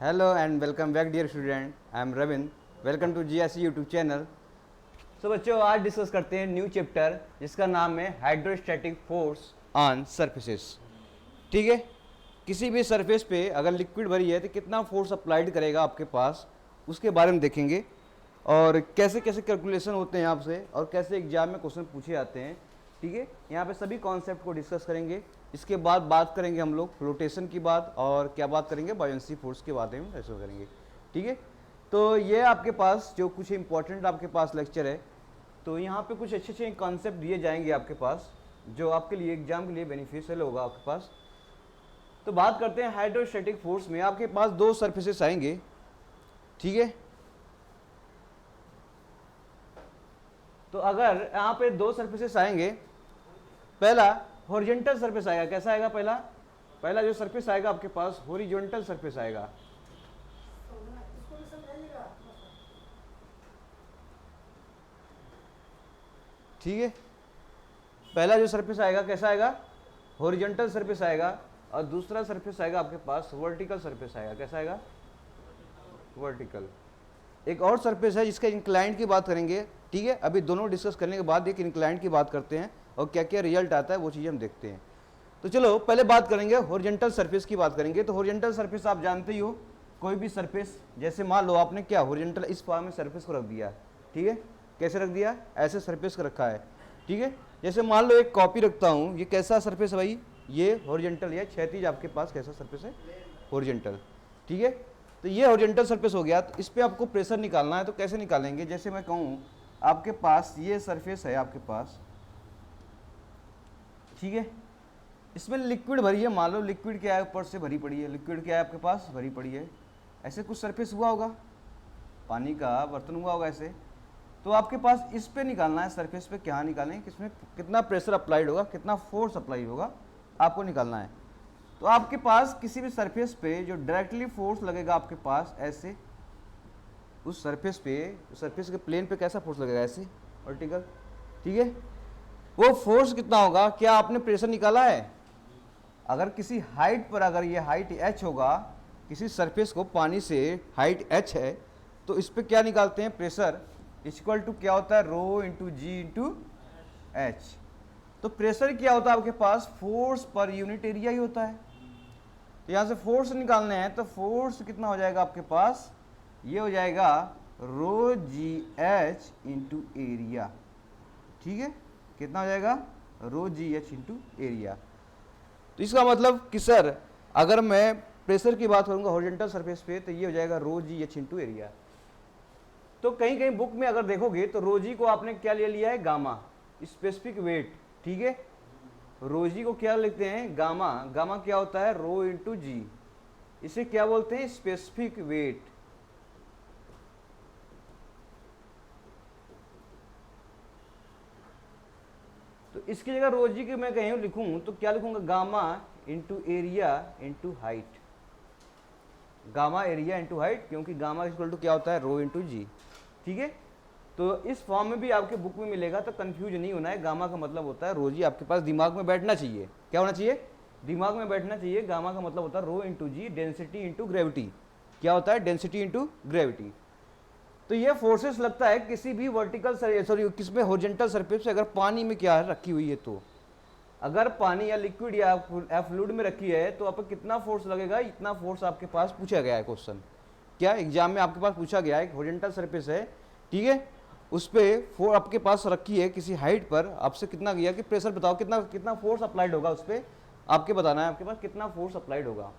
Hello and welcome back dear student. I am Ravin. Welcome to GSE YouTube channel. So बच्चों आज discuss करते हैं new chapter जिसका नाम है हाइड्रोस्टैटिक फोर्स ऑन सरफेसेस। ठीक है, किसी भी सरफेस पे अगर लिक्विड भरी है तो कितना फोर्स अप्लाइड करेगा आपके पास, उसके बारे में देखेंगे और कैसे कैसे कैलकुलेशन होते हैं यहाँ से और कैसे एग्जाम में क्वेश्चन पूछे जाते हैं। ठीक है, यहाँ पे सभी कॉन्सेप्ट को डिस्कस करेंगे। इसके बाद बात करेंगे हम लोग फ्लोटेशन की बात और क्या बात करेंगे, बायोंसी फोर्स के बारे में डिस्कस करेंगे। ठीक है, तो ये आपके पास जो कुछ इंपॉर्टेंट आपके पास लेक्चर है, तो यहाँ पे कुछ अच्छे अच्छे कॉन्सेप्ट दिए जाएंगे आपके पास जो आपके लिए एग्जाम के लिए बेनिफिशियल होगा आपके पास। तो बात करते हैं हाइड्रोस्टैटिक फोर्स में। आपके पास दो सरफेसेस आएंगे। ठीक है, तो अगर यहाँ पे दो सरफेसेस आएंगे, पहला हॉरिजॉन्टल सरफेस आएगा। कैसा आएगा? पहला जो सरफेस आएगा आपके पास हॉरिजॉन्टल सरफेस आएगा। ठीक है, पहला जो सरफेस आएगा कैसा आएगा? हॉरिजॉन्टल सरफेस आएगा और दूसरा सरफेस आएगा आपके पास वर्टिकल सरफेस आएगा। कैसा आएगा? वर्टिकल। एक और सरफेस है जिसका इंक्लाइंड की बात करेंगे। ठीक है, अभी दोनों डिस्कस करने के बाद एक इंक्लाइंड की बात करते हैं और क्या क्या रिजल्ट आता है वो चीज़ हम देखते हैं। तो चलो पहले बात करेंगे हॉरिजॉन्टल सरफेस की बात करेंगे। तो हॉरिजॉन्टल सरफेस आप जानते ही हो, कोई भी सरफेस, जैसे मान लो आपने क्या हॉरिजॉन्टल इस फॉर्म में सरफेस को रख दिया। ठीक है, कैसे रख दिया? ऐसे सरफेस को रखा है। ठीक है, जैसे मान लो एक कॉपी रखता हूँ, ये कैसा सरफेस है भाई? ये हॉरिजॉन्टल या क्षैतिज आपके पास कैसा सरफेस है? हॉरिजॉन्टल। ठीक है, तो ये हॉरिजॉन्टल सरफेस हो गया। तो इस पर आपको प्रेशर निकालना है, तो कैसे निकालेंगे? जैसे मैं कहूँ आपके पास ये सरफेस है आपके पास, ठीक है, इसमें लिक्विड भरी है। मान लो लिक्विड क्या है? ऊपर से भरी पड़ी है। लिक्विड क्या है आपके पास? भरी पड़ी है। ऐसे कुछ सरफेस हुआ होगा, पानी का बर्तन हुआ होगा ऐसे। तो आपके पास इस पे निकालना है, सरफेस पे क्या निकालें, किसमें कितना प्रेशर अप्लाइड होगा, कितना फोर्स अप्लाई होगा, आपको निकालना है। तो आपके पास किसी भी सरफेस पे जो डायरेक्टली फोर्स लगेगा आपके पास ऐसे, उस सरफेस पे, सरफेस के प्लेन पे कैसा फोर्स लगेगा? ऐसे वर्टिकल। ठीक है, वो फोर्स कितना होगा? क्या आपने प्रेशर निकाला है? अगर किसी हाइट पर, अगर ये हाइट h होगा, किसी सरफेस को पानी से हाइट h है, तो इस पे क्या निकालते हैं? प्रेशर इक्वल टू क्या होता है? रो इंटू जी इंटू एच। तो प्रेशर क्या होता है आपके पास? फोर्स पर यूनिट एरिया ही होता है। तो यहाँ से फोर्स निकालने हैं, तो फोर्स कितना हो जाएगा आपके पास? ये हो जाएगा रो जी एच इंटू एरिया। ठीक है, कितना हो जाएगा? रो जी एच इंटू एरिया। तो इसका मतलब कि सर अगर मैं प्रेशर की बात करूंगा हॉरिजॉन्टल सरफेस पे, तो ये हो जाएगा रो जी एच इंटू एरिया। तो कहीं कहीं बुक में अगर देखोगे तो रोजी को आपने क्या ले लिया है? Gamma, specific weight. ठीक है, रोजी को क्या लिखते हैं? गामा। गामा क्या होता है? रो इंटू जी। इसे क्या बोलते हैं? Specific weight. तो इसकी जगह रोजी की मैं कहीं लिखूं तो क्या लिखूंगा? Gamma into area into height. Gamma area into height, क्योंकि गामा इक्वल टू क्या होता है? रो इंटू जी। ठीक है, तो इस फॉर्म में भी आपके बुक में मिलेगा, तो कंफ्यूज नहीं होना है। गामा का मतलब होता है रो जी। आपके पास दिमाग में बैठना चाहिए। क्या होना चाहिए? दिमाग में बैठना चाहिए। गामा का मतलब होता है रो इंटू जी, डेंसिटी इंटू ग्रेविटी। क्या होता है? Density into gravity. तो ये फोर्सेस लगता है किसी भी वर्टिकल सॉरी किसमें? हॉरिजॉन्टल सरफेस पे। अगर पानी में क्या है रखी हुई है, तो अगर पानी या लिक्विड या फ्लूइड में रखी है, तो आप कितना फोर्स लगेगा? इतना फोर्स आपके पास पूछा गया है क्वेश्चन। क्या एग्जाम में आपके पास पूछा गया है? हॉरिजॉन्टल सरफेस है, ठीक है, उस पर आपके पास रखी है किसी हाइट पर, आपसे कितना गया कि प्रेशर बताओ, कितना कितना फोर्स अप्लाइड होगा उस पर, आपके बताना है आपके पास कितना फोर्स अप्लाइड होगा।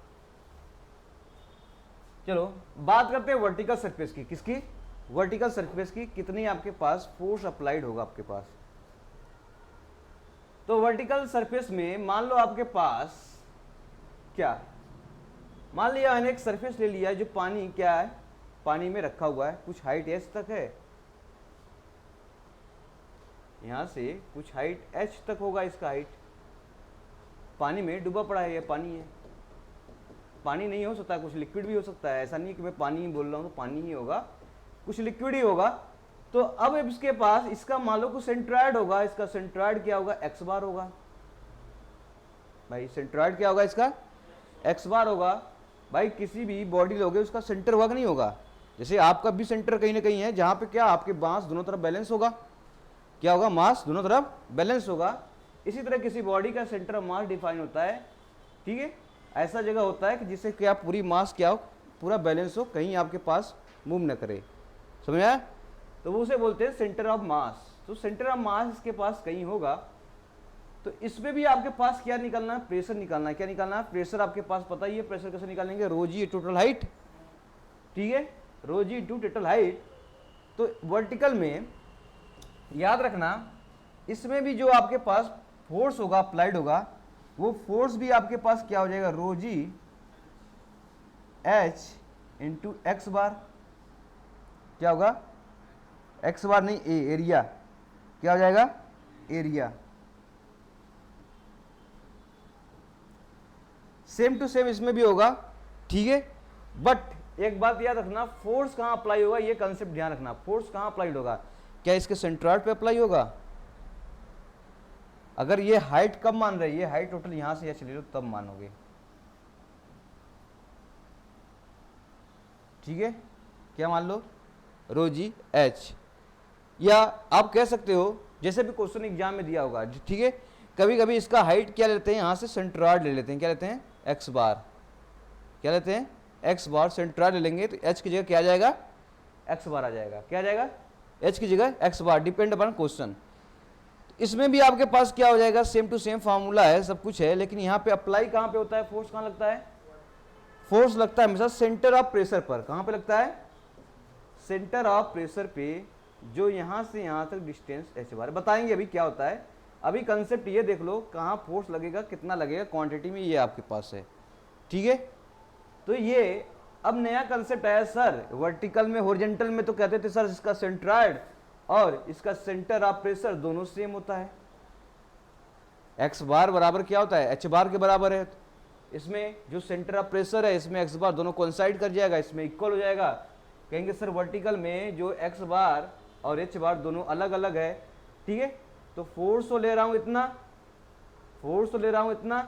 चलो बात करते हैं वर्टिकल सरफेस की। किसकी? वर्टिकल सरफेस की। कितनी आपके पास फोर्स अप्लाइड होगा आपके पास? तो वर्टिकल सरफेस में मान लो आपके पास क्या, मान लिया मैंने एक सरफेस ले लिया जो पानी क्या है? पानी में रखा हुआ है। कुछ हाइट एच तक है, यहां से कुछ हाइट एच तक होगा। इसका हाइट पानी में डूबा पड़ा है, ये पानी है। पानी नहीं हो सकता, कुछ लिक्विड भी हो सकता है। ऐसा नहीं कि मैं पानी ही बोल रहा हूं तो पानी ही होगा, कुछ लिक्विड ही होगा। तो अब इसके पास इसका मान लो कुछ सेंट्रॉयड होगा। इसका सेंट्रॉयड क्या होगा? एक्स बार होगा। भाई सेंट्रॉयड क्या होगा? इसका एक्स बार होगा। भाई किसी भी बॉडी लोगे उसका सेंटर होगा कि नहीं होगा, जैसे आपका भी सेंटर कहीं ना कहीं है जहां पे क्या आपके मास दोनों तरफ बैलेंस होगा, क्या होगा, मास दोनों तरफ बैलेंस होगा। इसी तरह किसी बॉडी का सेंटर ऑफ मास डिफाइन होता है, ठीक है, ऐसा जगह होता है कि जिससे क्या पूरी मास क्या हो, पूरा बैलेंस हो, कहीं आपके पास मूव न करे, समझ आया? तो वो उसे बोलते हैं सेंटर ऑफ मास। तो सेंटर ऑफ मास इसके पास कहीं होगा, तो इसमें भी आपके पास क्या निकालना है, प्रेशर निकालना है। क्या निकालना है, प्रेशर आपके पास पता ही है, प्रेशर कैसे निकालेंगे, रो जी टोटल हाइट, ठीक है, रो जी टू टोटल हाइट। तो वर्टिकल में याद रखना, इसमें भी जो आपके पास फोर्स होगा अप्लाइड होगा, वो फोर्स भी आपके पास क्या हो जाएगा, रो जी एच इंटू एक्स बार, क्या होगा, एक्स बार नहीं, एरिया, क्या हो जाएगा, एरिया। सेम टू सेम इसमें भी होगा, ठीक है, बट एक बात याद रखना, फोर्स कहां अप्लाई होगा, ये कंसेप्ट ध्यान रखना, फोर्स कहां अप्लाइड होगा, क्या इसके सेंट्रॉइड पे अप्लाई होगा? अगर ये हाइट कब मान रही है, हाइट टोटल यहां से चली लो तब मानोगे, ठीक है, क्या मान लो, रो जी एच। या आप कह सकते हो जैसे भी क्वेश्चन एग्जाम में दिया होगा, ठीक है, कभी कभी इसका हाइट क्या लेते हैं, यहां से सेंट्रॉइड ले लेते हैं, क्या लेते हैं, एक्स बार, क्या लेते हैं, एक्स बार, सेंट्रॉइड ले लेंगे तो एच की जगह क्या आ जाएगा, एक्स बार आ जाएगा, क्या आ जाएगा, एच की जगह एक्स बार, डिपेंड अपॉन क्वेश्चन। इसमें भी आपके पास क्या हो जाएगा, सेम टू सेम फार्मूला है, सब कुछ है, लेकिन यहाँ पे अप्लाई कहाँ पे होता है, फोर्स कहाँ लगता है, फोर्स लगता है हमेशा सेंटर ऑफ प्रेशर पर। कहाँ पे लगता है, सेंटर ऑफ प्रेशर पे, जो यहां से यहां तक डिस्टेंस एच बार, बताएंगे अभी क्या होता है। अभी कंसेप्ट ये देख लो, कहाँ फोर्स लगेगा, कितना लगेगा, क्वांटिटी में ये आपके पास है, ठीक है। तो ये अब नया कंसेप्ट आया सर, वर्टिकल में हॉरिजॉन्टल में तो कहते थे सर इसका सेंट्रॉइड और इसका सेंटर ऑफ प्रेशर दोनों सेम होता है, एक्स बार बराबर क्या होता है, एच बार के बराबर है। इसमें जो सेंटर ऑफ प्रेशर है, इसमें एक्स बार दोनों कोइंसाइड कर जाएगा, इसमें इक्वल हो जाएगा। कहेंगे सर वर्टिकल में जो एक्स बार और एच बार दोनों अलग अलग है, ठीक है, तो फोर्स तो ले रहा हूं इतना, फोर्स तो ले रहा हूं इतना,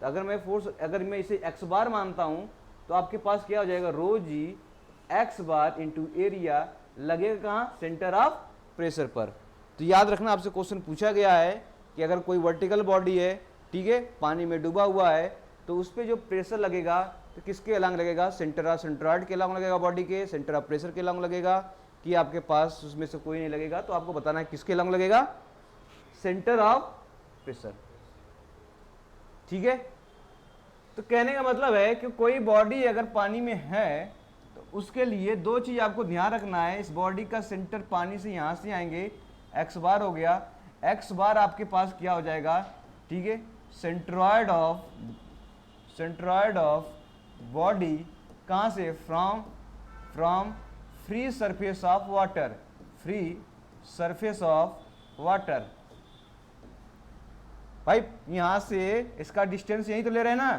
तो अगर मैं फोर्स, अगर मैं इसे एक्स बार मानता हूं तो आपके पास क्या हो जाएगा, रो जी एक्स बार इंटू एरिया, लगेगा कहाँ, सेंटर ऑफ प्रेशर पर। तो याद रखना, आपसे क्वेश्चन पूछा गया है कि अगर कोई वर्टिकल बॉडी है, ठीक है, पानी में डूबा हुआ है, तो उस पर जो प्रेशर लगेगा तो किसके अलॉन्ग लगेगा, सेंटर ऑफ सेंट्रॉइड के अलॉन्ग लगेगा, बॉडी के सेंटर ऑफ प्रेशर के अलॉन्ग लगेगा, कि आपके पास उसमें से कोई नहीं लगेगा। तो आपको बताना है किसके अलॉन्ग लगेगा, सेंटर ऑफ प्रेशर, ठीक है। तो कहने का मतलब है कि कोई बॉडी अगर पानी में है तो उसके लिए दो चीज आपको ध्यान रखना है, इस बॉडी का सेंटर पानी से यहां से आएंगे, एक्स बार हो गया, एक्स बार आपके पास क्या हो जाएगा, ठीक है, सेंट्रॉइड ऑफ बॉडी, कहां से, from free surface of water, free surface of water. भाई यहां से इसका डिस्टेंस यही तो ले रहे हैं ना,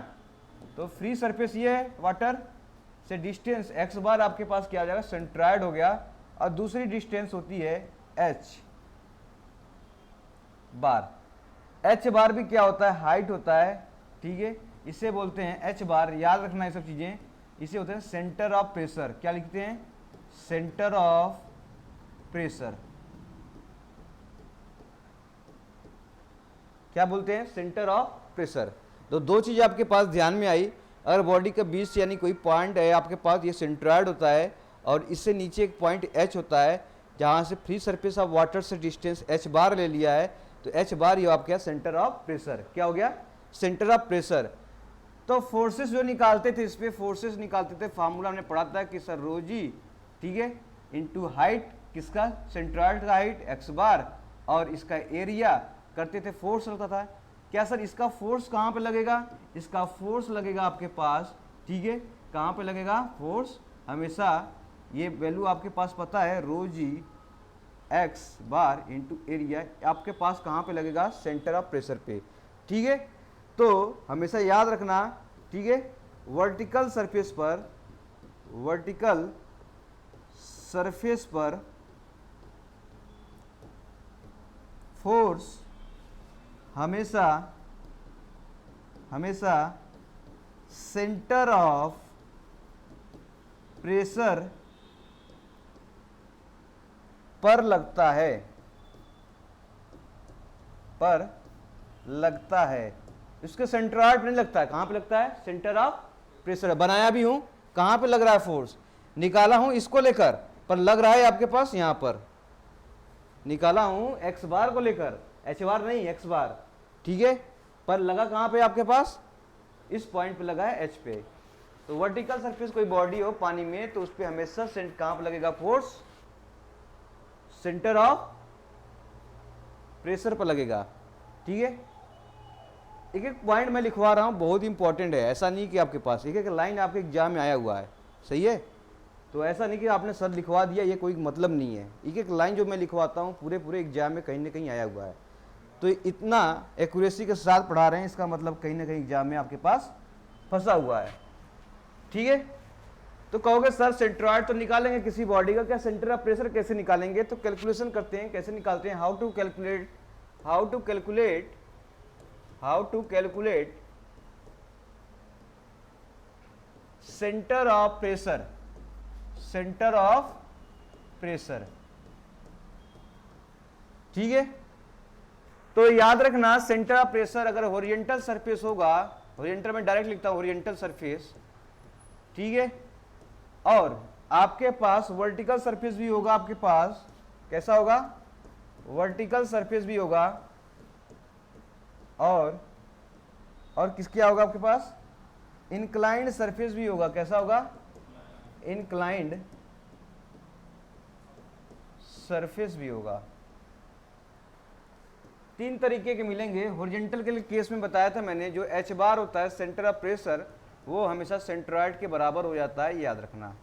तो फ्री सरफेस ये है वाटर से, डिस्टेंस एक्स बार आपके पास क्या आ जाएगा, सेंट्रॉइड हो गया, और दूसरी डिस्टेंस होती है एच बार। एच बार भी क्या होता है, हाइट होता है, ठीक है, इसे बोलते हैं एच बार, याद रखना ये सब चीजें। इसे होते हैं सेंटर ऑफ प्रेशर, क्या लिखते हैं, सेंटर ऑफ प्रेशर, क्या बोलते हैं, सेंटर ऑफ प्रेशर। तो दो चीज आपके पास ध्यान में आई, अगर बॉडी का बीच यानी कोई पॉइंट है आपके पास, ये सेंट्रॉइड होता है, और इससे नीचे एक पॉइंट एच होता है, जहां से फ्री सरफेस ऑफ वाटर से डिस्टेंस एच बार ले लिया है, तो एच बार ये आपका सेंटर ऑफ प्रेशर, क्या हो गया, सेंटर ऑफ प्रेशर। तो फोर्सेस जो निकालते थे, इस पे फोर्सेस निकालते थे, फार्मूला हमने पढ़ा था कि सर रो जी, ठीक है, इंटू हाइट, किसका, सेंट्रॉइड का हाइट एक्स बार, और इसका एरिया करते थे, फोर्स लगता था। क्या सर इसका फोर्स कहाँ पे लगेगा, इसका फोर्स लगेगा आपके पास, ठीक है, कहाँ पे लगेगा फोर्स, हमेशा ये वैल्यू आपके पास पता है, रो जी एक्स बार इंटू एरिया, आपके पास कहाँ पे लगेगा, सेंटर ऑफ प्रेशर पे, ठीक है। तो हमेशा याद रखना, ठीक है, वर्टिकल सरफेस पर, वर्टिकल सरफेस पर फोर्स हमेशा सेंटर ऑफ प्रेशर पर लगता है, पर लगता है, इसके सेंट्रॉइड पे नहीं लगता है, कहां पे लगता है, सेंटर ऑफ प्रेशर। बनाया भी हूं, कहां पे लग रहा है फोर्स, निकाला हूं इसको लेकर, पर लग रहा है आपके पास यहां पर, निकाला हूं एक्स बार को लेकर, एच बार नहीं एक्स बार, ठीक है, पर लगा कहां पे आपके पास, इस पॉइंट पे लगा है एच पे। तो वर्टिकल सरफेस कोई बॉडी हो पानी में तो उस पर हमेशा कहां पे लगेगा फोर्स, सेंटर ऑफ प्रेशर पर लगेगा, ठीक है। एक एक पॉइंट मैं लिखवा रहा हूं, बहुत इंपॉर्टेंट है, ऐसा नहीं कि आपके पास एक एक लाइन आपके एग्जाम में आया हुआ है, सही है, तो ऐसा नहीं कि आपने सर लिखवा दिया, ये कोई मतलब नहीं है, एक एक लाइन जो मैं लिखवाता हूं पूरे पूरे एग्जाम में कहीं ना कहीं आया हुआ है, तो इतना एक्यूरेसी के साथ पढ़ा रहे हैं, इसका मतलब कहीं ना कहीं एग्जाम में आपके पास फंसा हुआ है, ठीक है। तो कहोगे सर सेंट्रॉइड तो निकालेंगे किसी बॉडी का, क्या सेंटर ऑफ प्रेशर कैसे निकालेंगे, तो कैलकुलेशन करते हैं, कैसे निकालते हैं, how to calculate centre of pressure, ठीक है। तो याद रखना सेंटर ऑफ प्रेशर अगर होरिजेंटल सरफेस होगा, होरिजेंटल में डायरेक्ट लिखता हूं होरिजेंटल सरफेस, ठीक है, और आपके पास वर्टिकल सरफेस भी होगा, आपके पास कैसा होगा, वर्टिकल सरफेस भी होगा, और किस क्या होगा आपके पास, इंक्लाइंड सरफेस भी होगा, कैसा होगा, इंक्लाइंड सरफेस भी होगा। तीन तरीके के मिलेंगे। हॉरिजॉन्टल के लिए केस में बताया था मैंने, जो एच बार होता है सेंटर ऑफ प्रेशर, वो हमेशा सेंट्रॉइड के बराबर हो जाता है, याद रखना।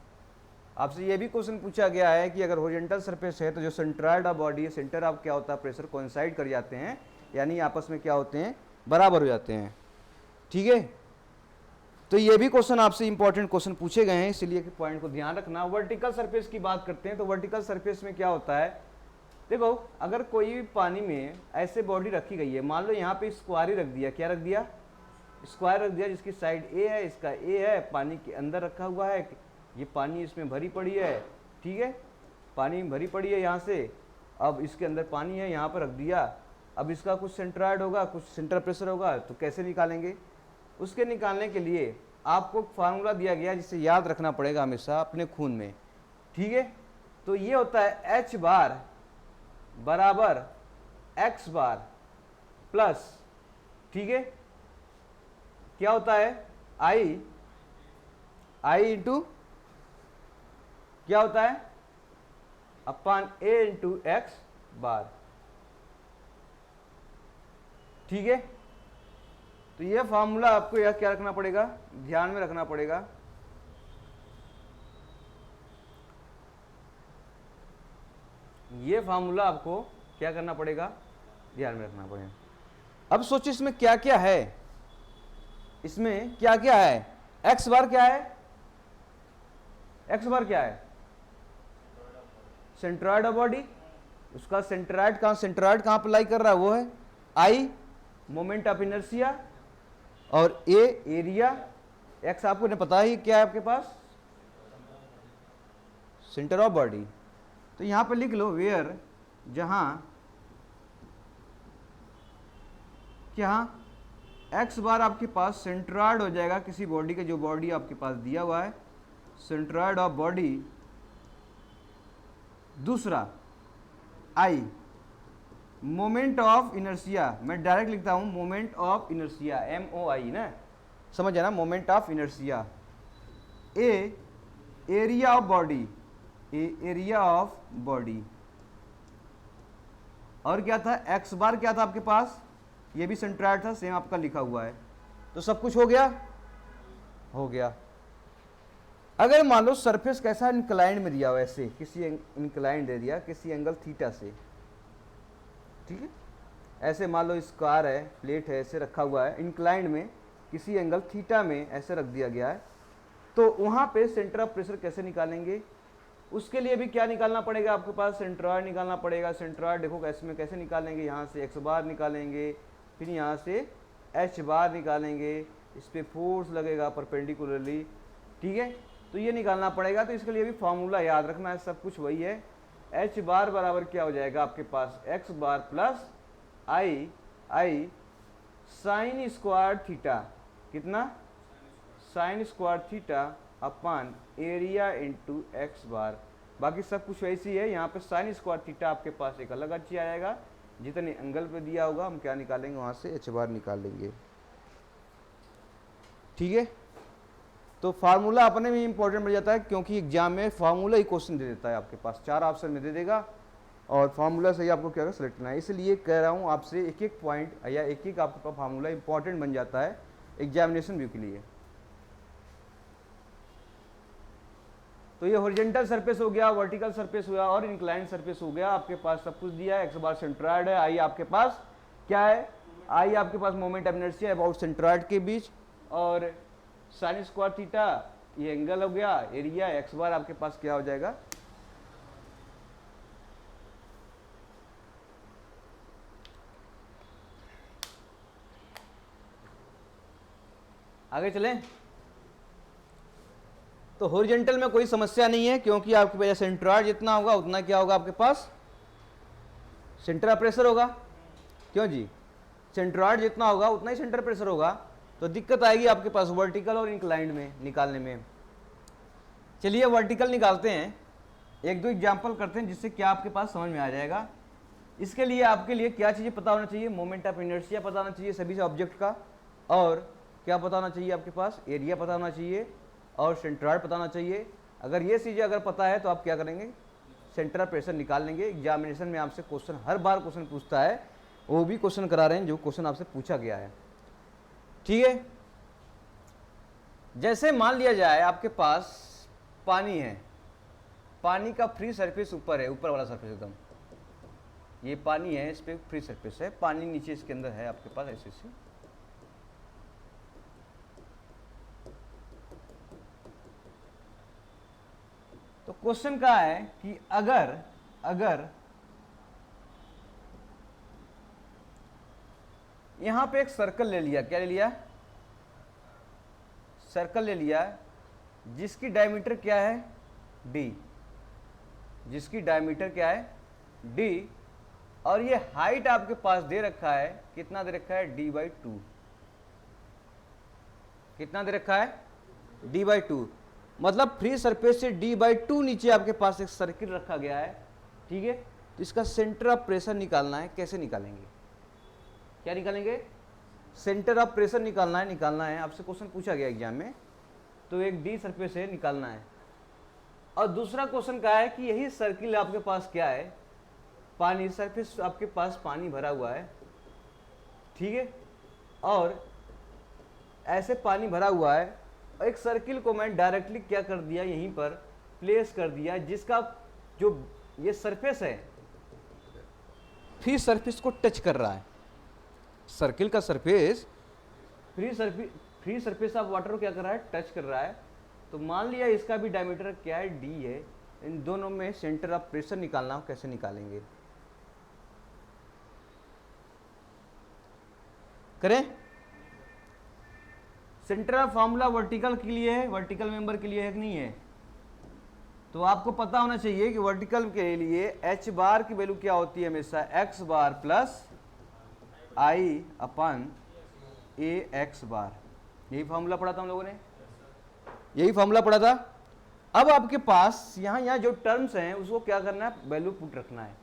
आपसे ये भी क्वेश्चन पूछा गया है कि अगर हॉरिजॉन्टल सरफेस है तो जो सेंट्रॉइड ऑफ बॉडी है, सेंटर ऑफ क्या होता है प्रेशर, कोइंसाइड कर जाते हैं, यानी आपस में क्या होते हैं, बराबर हो जाते हैं, ठीक है। तो ये भी क्वेश्चन आपसे इंपॉर्टेंट क्वेश्चन पूछे गए हैं, इसलिए पॉइंट को ध्यान रखना। वर्टिकल सरफेस की बात करते हैं तो वर्टिकल सरफेस में क्या होता है, देखो अगर कोई भी पानी में ऐसे बॉडी रखी गई है, मान लो यहाँ पे स्क्वायर ही रख दिया, क्या रख दिया, स्क्वायर रख दिया, जिसकी साइड ए है, इसका ए है, पानी के अंदर रखा हुआ है, ये पानी इसमें भरी पड़ी है, ठीक है, पानी में भरी पड़ी है यहाँ से, अब इसके अंदर पानी है, यहाँ पर रख दिया, अब इसका कुछ सेंट्रॉइड होगा, कुछ सेंटर प्रेशर होगा, तो कैसे निकालेंगे, उसके निकालने के लिए आपको फार्मूला दिया गया जिसे याद रखना पड़ेगा हमेशा अपने खून में, ठीक है। तो ये होता है एच बार बराबर एक्स बार प्लस, ठीक है, क्या होता है, आई इंटू क्या होता है, अपान ए इंटू एक्स बार, ठीक है। तो ये फार्मूला आपको यह क्या रखना पड़ेगा, ध्यान में रखना पड़ेगा। ये फार्मूला आपको क्या करना पड़ेगा, ध्यान में रखना पड़ेगा। अब सोचिए इसमें क्या क्या है, इसमें क्या क्या है, एक्स बार क्या है, एक्स बार क्या है, सेंट्रॉइड ऑफ बॉडी, उसका सेंट्रॉइड कहां अप्लाई कर रहा है, वो है आई मोमेंट ऑफ इनर्शिया, और ए एरिया, एक्स आपको ने पता ही क्या है आपके पास, सेंटर ऑफ बॉडी। तो यहां पे लिख लो वेयर, जहां क्या एक्स बार आपके पास सेंट्रॉइड हो जाएगा किसी बॉडी का, जो बॉडी आपके पास दिया हुआ है, सेंट्रॉइड ऑफ बॉडी, दूसरा आई मोमेंट ऑफ इनर्शिया, मैं डायरेक्ट लिखता हूं मोमेंट ऑफ इनर्शिया, MOI ना, समझ ना, moment of inertia, A area of body, area of body, और क्या था, एक्स बार क्या था आपके पास, ये भी सेंट्रॉइड था, सेम आपका लिखा हुआ है। तो सब कुछ हो गया, हो गया। अगर मान लो सरफेस कैसा इंक्लाइंड में दिया हुआ, ऐसे किसी इंक्लाइंड दे दिया किसी एंगल थीटा से, ठीक है, ऐसे मान लो स्क्वायर है, प्लेट है, ऐसे रखा हुआ है इंक्लाइंड में किसी एंगल थीटा में ऐसे रख दिया गया है, तो वहां पे सेंटर ऑफ प्रेशर कैसे निकालेंगे, उसके लिए भी क्या निकालना पड़ेगा आपके पास, सेंट्रॉइड निकालना पड़ेगा। सेंट्रॉइड देखो कैसे में कैसे निकालेंगे, यहाँ से एक्स बार निकालेंगे, फिर यहाँ से एच बार निकालेंगे, इस पर फोर्स लगेगा परपेंडिकुलरली, ठीक है। तो ये निकालना पड़ेगा। तो इसके लिए भी फॉर्मूला याद रखना है, सब कुछ वही है। एच बार बराबर क्या हो जाएगा आपके पास, x bar plus I sine square theta, कितना, sine square theta upon area into x bar. बाकी सब कुछ वैसी है। यहाँ पे साइन स्क्वायर थीटा आपके पास एक अलग अच्छी आएगा, जितने एंगल पे दिया होगा हम क्या निकालेंगे, वहाँ से एच बार निकाल लेंगे। ठीक है, तो फार्मूला अपने में इंपॉर्टेंट बन जाता है, क्योंकि एग्जाम में फार्मूला ही क्वेश्चन दे देता है आपके पास, 4 ऑप्शन में दे देगा और फार्मूला से ही आपको क्या सेलेक्ट करना है। इसलिए कह रहा हूँ आपसे, एक एक पॉइंट या एक एक आपके पास फार्मूला इंपॉर्टेंट बन जाता है एग्जामिनेशन व्यू के लिए। तो ये हॉरिजॉन्टल सरफेस हो गया, वर्टिकल सरफेस हुआ और इंक्लाइंड सरफेस हो गया। आपके पास सब कुछ दिया है। एक्स बार सेंट्रॉइड है, आई आपके पास क्या है, आई आपके पास moment of inertia about centroid के बीच, और साइन स्क्वायर थीटा ये एंगल हो गया, एरिया एक्स बार आपके पास क्या हो जाएगा, आगे चलें। तो हॉरिजॉन्टल में कोई समस्या नहीं है, क्योंकि आपके पास सेंट्रॉइड जितना होगा उतना क्या होगा आपके पास, सेंटर ऑफ प्रेशर होगा। क्यों जी, सेंट्रॉइड जितना होगा उतना ही सेंटर प्रेशर होगा। तो दिक्कत आएगी आपके पास वर्टिकल और इंक्लाइंड में निकालने में। चलिए वर्टिकल निकालते हैं, एक दो एग्जाम्पल करते हैं जिससे क्या आपके पास समझ में आ जाएगा। इसके लिए आपके लिए क्या चीज़ें पता होना चाहिए, मोमेंट ऑफ इनर्शिया पता होना चाहिए सभी ऑब्जेक्ट का, और क्या पता होना चाहिए आपके पास, एरिया पता होना चाहिए और सेंट्रॉइड पता होना चाहिए। अगर ये चीज़ें अगर पता है तो आप क्या करेंगे, सेंटर ऑफ प्रेशर निकाल लेंगे। एग्जामिनेशन में आपसे क्वेश्चन हर बार क्वेश्चन पूछता है, वो भी क्वेश्चन करा रहे हैं जो क्वेश्चन आपसे पूछा गया है। ठीक है, जैसे मान लिया जाए आपके पास पानी है, पानी का फ्री सरफेस ऊपर है, ऊपर वाला सरफेस एकदम, ये पानी है, इस पे फ्री सरफेस है, पानी नीचे इसके अंदर है आपके पास ऐसे से। तो क्वेश्चन क्या है कि अगर यहां पे एक सर्कल ले लिया, क्या ले लिया, सर्कल ले लिया जिसकी डायमीटर क्या है, d, जिसकी डायमीटर क्या है, d, और ये हाइट आपके पास दे रखा है, कितना दे रखा है, d/2, कितना दे रखा है, d/2, मतलब फ्री सरफेस से d/2 नीचे आपके पास एक सर्किल रखा गया है। ठीक है, तो इसका सेंटर ऑफ प्रेशर निकालना है। कैसे निकालेंगे, क्या निकालेंगे, सेंटर ऑफ प्रेशर निकालना है, आपसे क्वेश्चन पूछा गया एग्जाम में। तो एक डी सरफेस है, निकालना है। और दूसरा क्वेश्चन क्या है कि यही सर्किल आपके पास क्या है, पानी, सरफेस आपके पास पानी भरा हुआ है। ठीक है, और ऐसे पानी भरा हुआ है, एक सर्किल को मैं डायरेक्टली क्या कर दिया, यहीं पर प्लेस कर दिया, जिसका जो ये सरफेस है फ्री सरफेस को टच कर रहा है। सर्किल का surface free surface of water को क्या कर रहा है, टच कर रहा है। तो मान लिया इसका भी डायमीटर क्या है, डी है। इन दोनों में सेंटर ऑफ प्रेशर निकालना हो, कैसे निकालेंगे, करें। सेंटर ऑफ फॉर्मूला वर्टिकल के लिए है, वर्टिकल मेंबर के लिए है कि नहीं है, तो आपको पता होना चाहिए कि वर्टिकल के लिए एच बार की वैल्यू क्या होती है, हमेशा एक्स बार प्लस आई अपन ए एक्स बार। यही फॉर्मूला पढ़ा था हम लोगों ने, यही फॉर्मूला पढ़ा था। अब आपके पास यहाँ जो टर्म्स हैं उसको क्या करना है, वैल्यू पुट रखना है।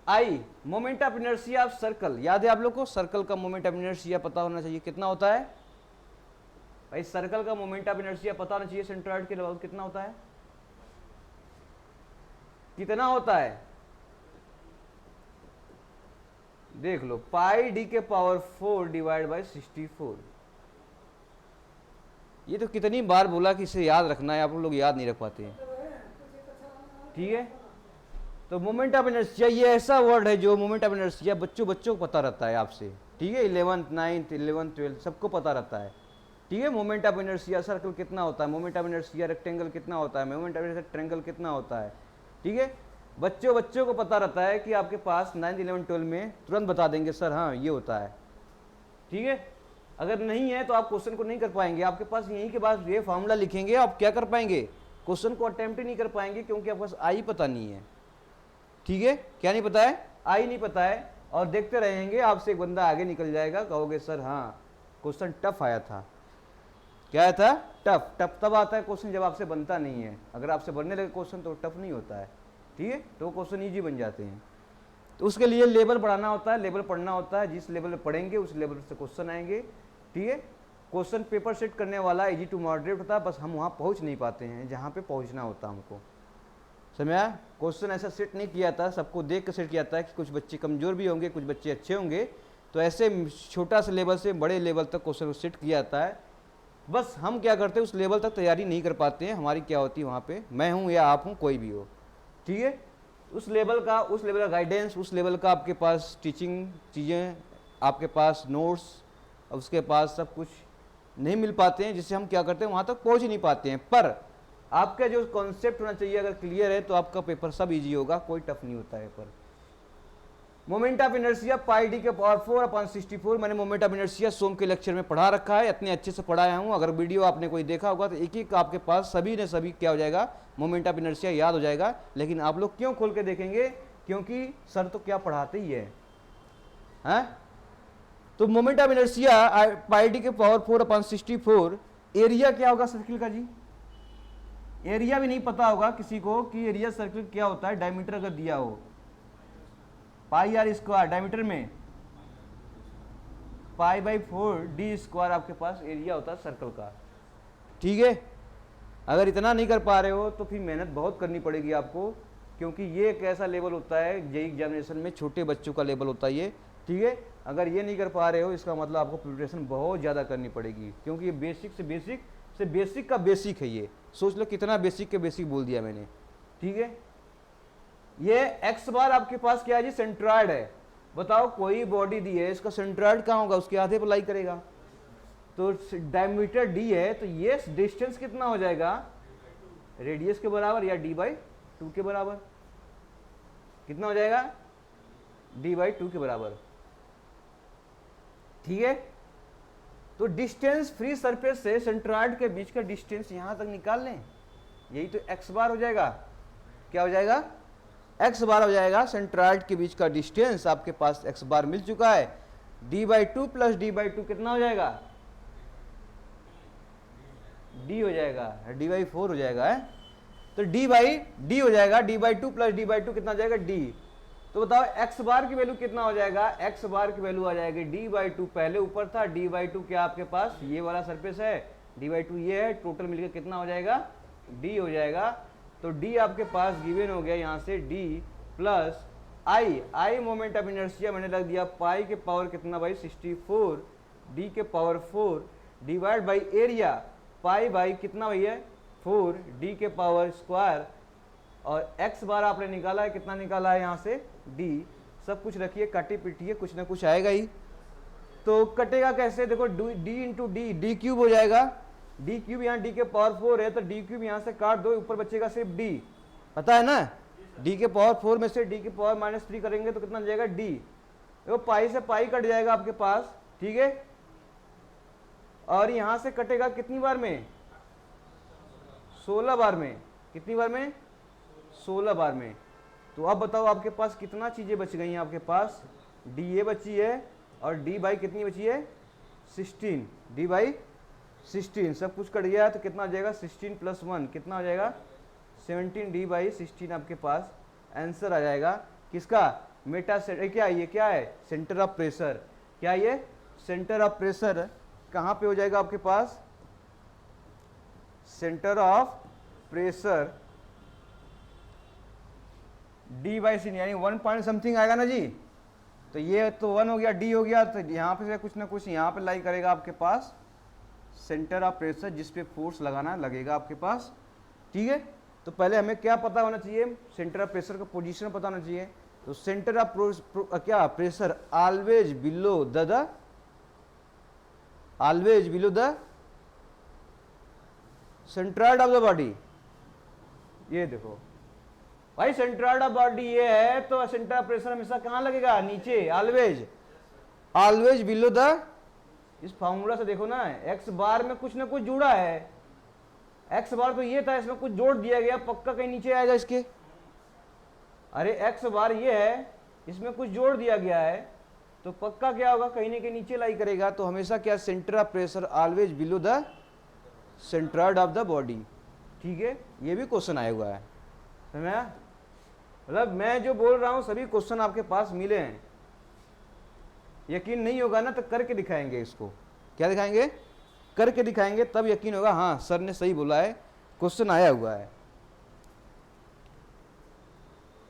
I moment of inertia of circle, याद है आप लोग को, सर्कल का मोमेंट ऑफ इनर्शिया पता होना चाहिए, कितना होता है भाई, सर्कल का मोमेंट ऑफ इनर्शिया पता होना चाहिए सेंट्रॉइड के अबाउट कितना होता है, कितना होता है, देख लो, पाई डी के पावर 4 डिवाइड बाई 64। ये तो कितनी बार बोला कि इसे याद रखना है, आप लोग याद नहीं रख पाते हैं। ठीक है, तो मोमेंट ऑफ इनर्शिया ये ऐसा वर्ड है जो मोमेंट ऑफ इनर्शिया बच्चों को पता रहता है आपसे। ठीक है, 11th 9th 11th 12th सबको पता रहता है। ठीक है, मोमेंट ऑफ इनर्शिया सर्कल कितना होता है, मोमेंट ऑफ इनर्शिया रेक्टेंगल कितना होता है, मोमेंट ऑफ इनर्शिया ट्रायंगल कितना होता है। ठीक है, बच्चों को पता रहता है कि आपके पास 9th 11th 12th में तुरंत बता देंगे सर हाँ ये होता है। ठीक है, अगर नहीं है तो आप क्वेश्चन को नहीं कर पाएंगे। आपके पास यहीं के बाद ये फॉर्मूला लिखेंगे, आप क्या कर पाएंगे, क्वेश्चन को अटेम्प्ट ही नहीं कर पाएंगे, क्योंकि आपके पास आई पता नहीं है। ठीक है, क्या नहीं पता है, आई नहीं पता है, और देखते रहेंगे, आपसे एक बंदा आगे निकल जाएगा, कहोगे सर हाँ क्वेश्चन टफ आया था। क्या आया था, टफ। टफ तब आता है क्वेश्चन जब आपसे बनता नहीं है। अगर आपसे बनने लगे क्वेश्चन तो टफ नहीं होता है। ठीक है, तो क्वेश्चन ईजी बन जाते हैं। तो उसके लिए लेवल बढ़ाना होता है, लेवल पढ़ना होता है। जिस लेवल पे पढ़ेंगे उस लेवल से क्वेश्चन आएंगे। ठीक है, क्वेश्चन पेपर सेट करने वाला इजी टू मॉडरेट होता है, बस हम वहाँ पहुँच नहीं पाते हैं जहाँ पे पहुँचना होता हमको। समझा, क्वेश्चन ऐसा सेट नहीं किया था, सबको देख के सेट किया था कि कुछ बच्चे कमज़ोर भी होंगे, कुछ बच्चे अच्छे होंगे, तो ऐसे छोटा सा लेवल से बड़े लेवल तक क्वेश्चन सेट किया जाता है। बस हम क्या करते हैं, उस लेवल तक तैयारी नहीं कर पाते हैं। हमारी क्या होती है वहाँ पे, मैं हूँ या आप हूँ, कोई भी हो। ठीक है, उस लेवल का गाइडेंस, उस लेवल का आपके पास टीचिंग चीज़ें, आपके पास नोट्स, उसके पास सब कुछ नहीं मिल पाते हैं, जिससे हम क्या करते हैं, वहाँ तक पहुँच ही नहीं पाते हैं। पर आपका जो कॉन्सेप्ट होना चाहिए अगर क्लियर है तो आपका पेपर सब इजी होगा, कोई टफ नहीं होता है। पर moment of inertia pi D के पावर 4/64, मैंने मोमेंट ऑफ इनर्शिया सोम के लेक्चर में पढ़ा रखा है, इतने अच्छे से पढ़ाया हूँ। अगर वीडियो आपने कोई देखा होगा तो एक एक आपके पास सभी ने सभी क्या हो जाएगा, मोमेंट ऑफ इनर्शिया याद हो जाएगा। लेकिन आप लोग क्यों खोल के देखेंगे, क्योंकि सर तो क्या पढ़ाते ही है। तो moment of inertia pi D के पावर 4/64, एरिया क्या होगा सर्किल का जी, एरिया भी नहीं पता होगा किसी को कि एरिया सर्किल क्या होता है। डायमीटर अगर दिया हो पाई आर स्क्वायर, डायमीटर में पाई/4 डी स्क्वायर आपके पास एरिया होता है सर्कल का। ठीक है, अगर इतना नहीं कर पा रहे हो तो फिर मेहनत बहुत करनी पड़ेगी आपको, क्योंकि ये एक ऐसा लेवल होता है जेईई एग्जामिनेशन में छोटे बच्चों का लेवल होता है ये। ठीक है, अगर ये नहीं कर पा रहे हो इसका मतलब आपको प्रिपरेशन बहुत ज़्यादा करनी पड़ेगी, क्योंकि ये बेसिक से बेसिक का बेसिक है। ये सोच लो कितना बेसिक के बेसिक बोल दिया मैंने। ठीक है, ये एक्स बार आपके पास क्या है जी, सेंट्रॉयड है। बताओ कोई बॉडी दी है, इसका सेंट्रॉयड कहाँ होगा, उसके आधे पर लाई करेगा। तो डायमीटर डी है, तो ये डिस्टेंस कितना हो जाएगा, रेडियस के बराबर या d/2 के बराबर। कितना हो जाएगा, d/2 के बराबर। ठीक है, तो डिस्टेंस फ्री सरफेस से सेंट्रॉयड के बीच का डिस्टेंस यहां तक निकाल लें, यही तो एक्स बार हो जाएगा। क्या हो जाएगा, एक्स बार हो जाएगा। सेंट्रॉयड के बीच का डिस्टेंस आपके पास एक्स बार मिल चुका है। d/2 प्लस d/2 कितना हो जाएगा, d हो जाएगा, d/4 हो जाएगा है। तो d हो जाएगा, d/2 प्लस d/2 कितना हो जाएगा, d। तो बताओ एक्स बार की वैल्यू कितना हो जाएगा, एक्स बार की वैल्यू आ जाएगी d/2, पहले ऊपर था d/2 क्या आपके पास ये वाला सरफेस है, d/2 ये है, टोटल मिलकर कितना हो जाएगा, d हो जाएगा। तो d आपके पास गिवन हो गया यहाँ से d plus I moment of inertia मैंने रख दिया पाई के पावर कितना भाई 64, d के power 4 divide by area pi by कितना भैया 4 d के पावर स्क्वायर, और x बार आपने निकाला है, कितना निकाला है यहाँ से d। सब कुछ रखिए, काटी पीटिए, कुछ ना कुछ आएगा ही। तो कटेगा कैसे, देखो d इंटू डी क्यूब हो जाएगा, डी क्यूब यहाँ डी के पावर 4 है, तो डी क्यूब यहाँ से काट दो, ऊपर बचेगा सिर्फ डी, पता है ना। डी के पावर 4 में से डी के पावर -3 करेंगे तो कितना जाएगा डी, देखो पाई से पाई कट जाएगा आपके पास। ठीक है, और यहाँ से कटेगा कितनी बार में, 16 बार में। कितनी बार में, 16 बार में। तो अब बताओ आपके पास कितना चीजें बच गई हैं, आपके पास डी ए बची है और डी बाई कितनी बची है 16, d/16 सब कुछ कट गया तो कितना हो जाएगा 16 + 1 कितना हो जाएगा 17 d/16 आपके पास आंसर आ जाएगा। किसका, मेटा क्या है सेंटर ऑफ प्रेशर। क्या ये सेंटर ऑफ प्रेशर कहाँ पे हो जाएगा आपके पास, सेंटर ऑफ प्रेशर d/16 यानी 1 पॉइंट समथिंग आएगा ना जी। तो ये तो 1 हो गया, d हो गया, तो यहाँ पे कुछ ना कुछ यहाँ पे लाई करेगा आपके पास सेंटर ऑफ प्रेशर, जिस पे फोर्स लगाना लगेगा आपके पास। ठीक है, तो पहले हमें क्या पता होना चाहिए, सेंटर ऑफ प्रेशर का पोजीशन पता होना चाहिए। तो सेंटर ऑफ क्या pressure always below the centroid of the body. ये देखो भाई सेंट्रॉयड ऑफ बॉडी ये है, तो सेंटर ऑफ प्रेशर हमेशा कहां लगेगा, नीचे, ऑलवेज बिलो द इस फार्मूला से देखो ना, एक्स बार में कुछ ना कुछ जुड़ा है। एक्स बार तो ये था, इसमें कुछ जोड़ दिया गया, पक्का कहीं नीचे आएगा इसके। अरे एक्स बार ये है, इसमें कुछ जोड़ दिया गया है, तो पक्का क्या होगा, कहीं ना कहीं नीचे लाई करेगा। तो हमेशा क्या, centre of pressure always below the centroid of the body. ठीक है, ये भी क्वेश्चन आया हुआ है, समझा? मतलब मैं जो बोल रहा हूं सभी क्वेश्चन आपके पास मिले हैं। यकीन नहीं होगा ना तो करके दिखाएंगे इसको। क्या दिखाएंगे? करके दिखाएंगे, तब यकीन होगा हाँ सर ने सही बोला है, क्वेश्चन आया हुआ है।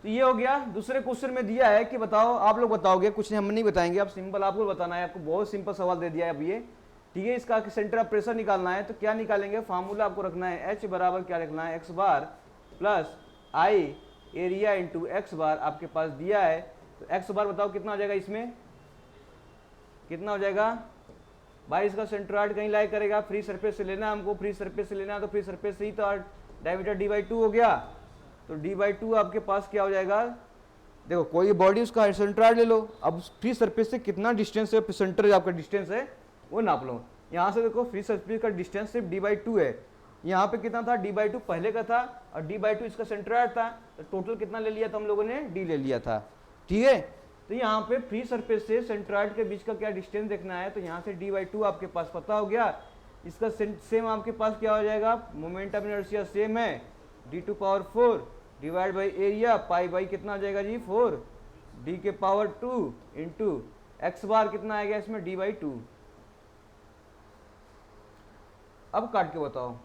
तो ये हो गया। दूसरे क्वेश्चन में दिया है कि बताओ, आप लोग बताओगे, कुछ नहीं हम नहीं बताएंगे, आप सिंपल आपको बताना है। आपको बहुत सिंपल सवाल दे दिया है अब ये, ठीक है। इसका सेंटर ऑफ प्रेशर निकालना है, तो क्या निकालेंगे, फार्मूला आपको रखना है, एच बराबर क्या रखना है, x bar plus I area into x bar आपके पास दिया है। तो एक्स बार बताओ कितना हो जाएगा, इसमें कितना हो जाएगा भाई? इसका सेंट्रॉइड कहीं लाई करेगा, फ्री सरफेस से लेना हमको, फ्री सरफेस से लेना, तो फ्री सरफेस से ही तो डायमीटर d/2 हो गया। तो d/2 आपके पास क्या हो जाएगा, देखो कोई बॉडी उसका सेंट्रॉइड ले लो, अब फ्री सरफेस से कितना डिस्टेंस है, सेंटर आपका डिस्टेंस है वो नाप लो। यहाँ से देखो फ्री सरफेस का डिस्टेंस सिर्फ d/2 है, यहाँ पे कितना था, d/2 पहले का था और d/2 इसका सेंट्रॉइड था, तो टोटल कितना ले लिया था हम लोगों ने, d ले लिया था। ठीक है, तो यहाँ पे फ्री सरफेस से सेंट्रॉइड के बीच का क्या डिस्टेंस देखना है, तो यहाँ से d/2 आपके पास पता हो गया। इसका सेम आपके पास क्या हो जाएगा, मोमेंट ऑफ इनर्शिया सेम है, d⁴ divide by area, pi by कितना हो जाएगा जी 4, d⁻² इंटू एक्स बार कितना आएगा इसमें d/2। अब काट के बताओ,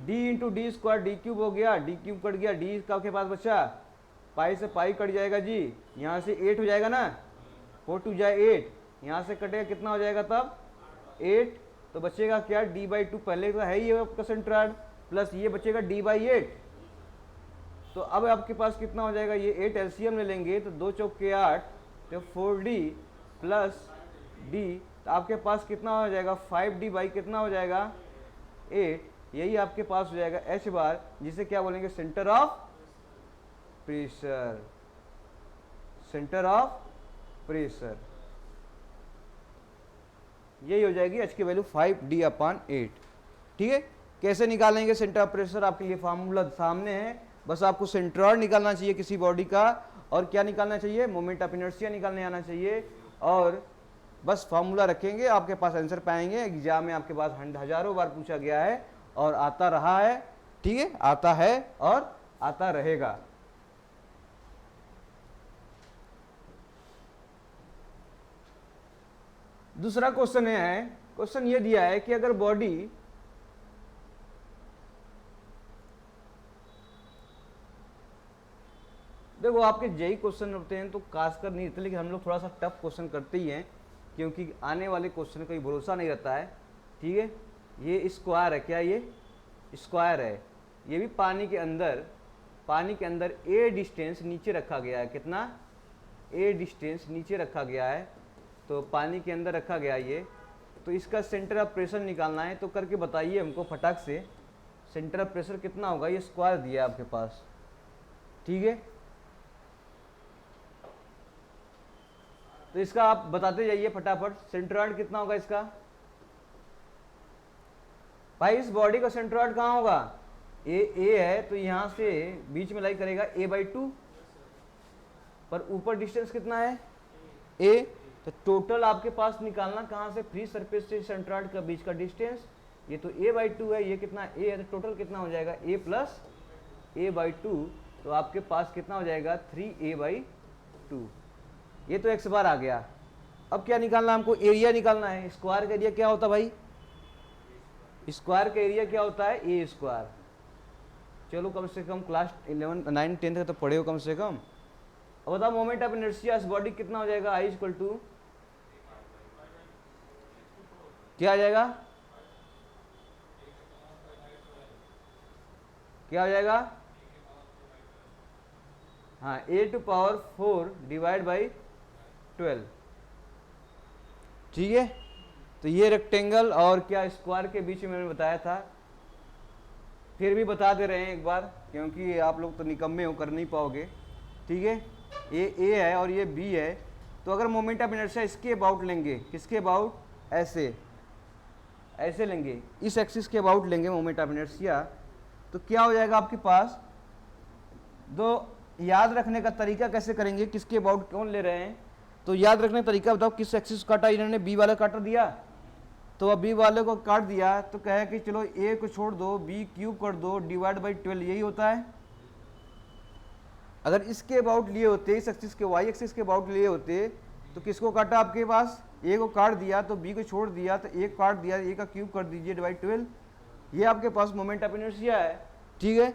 d into D square d³ हो गया, d³ कट गया, d का के पास बचा, पाई से पाई कट जाएगा जी, यहाँ से 8 हो जाएगा ना, 4 2 जाए 8, यहाँ से कटेगा कितना हो जाएगा तब 8, तो बचेगा क्या, d/2 पहले का है ही आपका सेंट्रॉइड, प्लस ये बचेगा d/8। तो अब आपके पास कितना हो जाएगा, ये 8 एलसीएम ले लेंगे तो 2 चौक के 8, तो 4d प्लस d, तो आपके पास कितना हो जाएगा 5d बाई कितना हो जाएगा 8, यही आपके पास हो जाएगा h बार, जिसे क्या बोलेंगे, centre of pressure, centre of pressure. यही हो जाएगी h की वैल्यू 5d/8। ठीक है, कैसे निकालेंगे सेंटर ऑफ प्रेशर, आपके लिए फार्मूला सामने है, बस आपको सेंट्रॉइड निकालना चाहिए किसी बॉडी का, और क्या निकालना चाहिए, मोमेंट ऑफ इनर्शिया निकालने आना चाहिए, और बस फार्मूला रखेंगे, आपके पास आंसर पाएंगे। एग्जाम में आपके पास हजारों बार पूछा गया है और आता रहा है, ठीक है, आता है और आता रहेगा। दूसरा क्वेश्चन है, क्वेश्चन ये दिया है कि अगर बॉडी देखो आपके जेई क्वेश्चन होते हैं तो खासकर नहीं रहते, लेकिन हम लोग थोड़ा सा टफ क्वेश्चन करते ही हैं, क्योंकि आने वाले क्वेश्चन का भरोसा नहीं रहता है। ठीक है, ये स्क्वायर है, क्या ये स्क्वायर है, ये भी पानी के अंदर ए डिस्टेंस नीचे रखा गया है, कितना ए डिस्टेंस नीचे रखा गया है, तो पानी के अंदर रखा गया ये, तो इसका सेंटर ऑफ प्रेशर निकालना है, तो करके बताइए हमको फटाक से, सेंटर ऑफ प्रेशर कितना होगा, ये स्क्वायर दिया है आपके पास। ठीक है, तो इसका आप बताते जाइए फटाफट, सेंट्रॉइड कितना होगा इसका, भाई इस बॉडी का सेंट्रॉइड कहाँ होगा, ए है तो यहां से बीच में लाई करेगा a/2, पर ऊपर डिस्टेंस कितना है a, तो टोटल आपके पास निकालना कहां से, फ्री सरफेस से सेंट्रॉइड का बीच का डिस्टेंस, ये तो a/2 है, ये कितना a है, तो टोटल कितना हो जाएगा a प्लस a/2, तो आपके पास कितना हो जाएगा 3a/2। ये तो एक्स बार आ गया। अब क्या निकालना हमको, एरिया निकालना है। स्क्वायर का एरिया क्या होता है भाई, स्क्वायर का एरिया क्या होता है, ए स्क्वायर। चलो कम से कम क्लास 11 9 10 तक तो पढ़े हो कम से कम। अब बताओ मोमेंट ऑफ इनर्शिया इस बॉडी कितना हो जाएगा, आई इक्वल टू क्या आ जाएगा, क्या हो जाएगा, हाँ a⁴ डिवाइड बाई 12। ठीक है, तो ये रेक्टेंगल और क्या स्क्वायर के बीच में मैंने बताया था, फिर भी बता दे रहे हैं एक बार, क्योंकि आप लोग तो निकम्मे हो, कर नहीं पाओगे। ठीक है, ये ए है और ये बी है, तो अगर मोमेंट ऑफ इनर्शिया इसके अबाउट लेंगे, किसके अबाउट, ऐसे ऐसे लेंगे, इस एक्सिस के अबाउट लेंगे मोमेंट ऑफ इनर्शिया, तो क्या हो जाएगा आपके पास, दो याद रखने का तरीका कैसे करेंगे, किसके अबाउट कौन ले रहे हैं, तो याद रखने का तरीका बताओ, किस एक्सिस काटा इन्होंने, बी वाला काटा दिया, तो अब बी वाले को काट दिया तो कहे कि चलो ए को छोड़ दो, बी क्यूब कर दो डिवाइड बाई 12, यही होता है। अगर इसके अबाउट लिए होते, इस एक्सिस के वाई एक्सिस के अबाउट लिए होते, तो किसको काटा आपके पास, ए को काट दिया तो बी को छोड़ दिया, तो ए काट दिया, ए का क्यूब कर दीजिए डिवाइड 12, ये आपके पास मोमेंट ऑफ इनर्शिया है। ठीक है,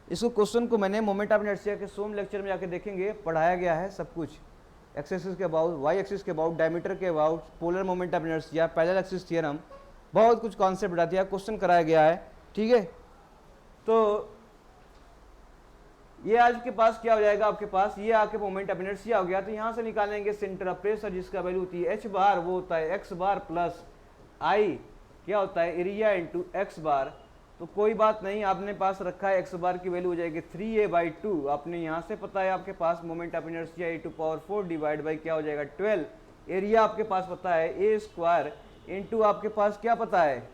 इसको क्वेश्चन को मैंने मोमेंट ऑफ इनर्शिया के सोम लेक्चर में जाके देखेंगे, पढ़ाया गया है सब कुछ, एक्स एक्सिस के अबाउट, वाई एक्सिस के अबाउट, डायमीटर के about, polar moment of inertia, parallel axis theorem, बहुत कुछ कॉन्सेप्ट बता दिया, क्वेश्चन कराया गया है। ठीक है, तो ये आज के पास क्या हो जाएगा आपके पास, ये आपके मोमेंट ऑफ इनर्शिया हो गया, तो यहां से निकालेंगे सेंटर ऑफ प्रेशर जिसका वैल्यू होती है एच बार, वो होता है एक्स बार प्लस आई, क्या होता है एरिया इंटू एक्स बार, तो कोई बात नहीं, आपने पास रखा है एक्स बार की वैल्यू हो जाएगी 3a/2, आपने यहाँ से पता है आपके पास moment of inertia e⁴ divide by क्या हो जाएगा 12, एरिया आपके पास पता है a² इंटू आपके पास क्या पता है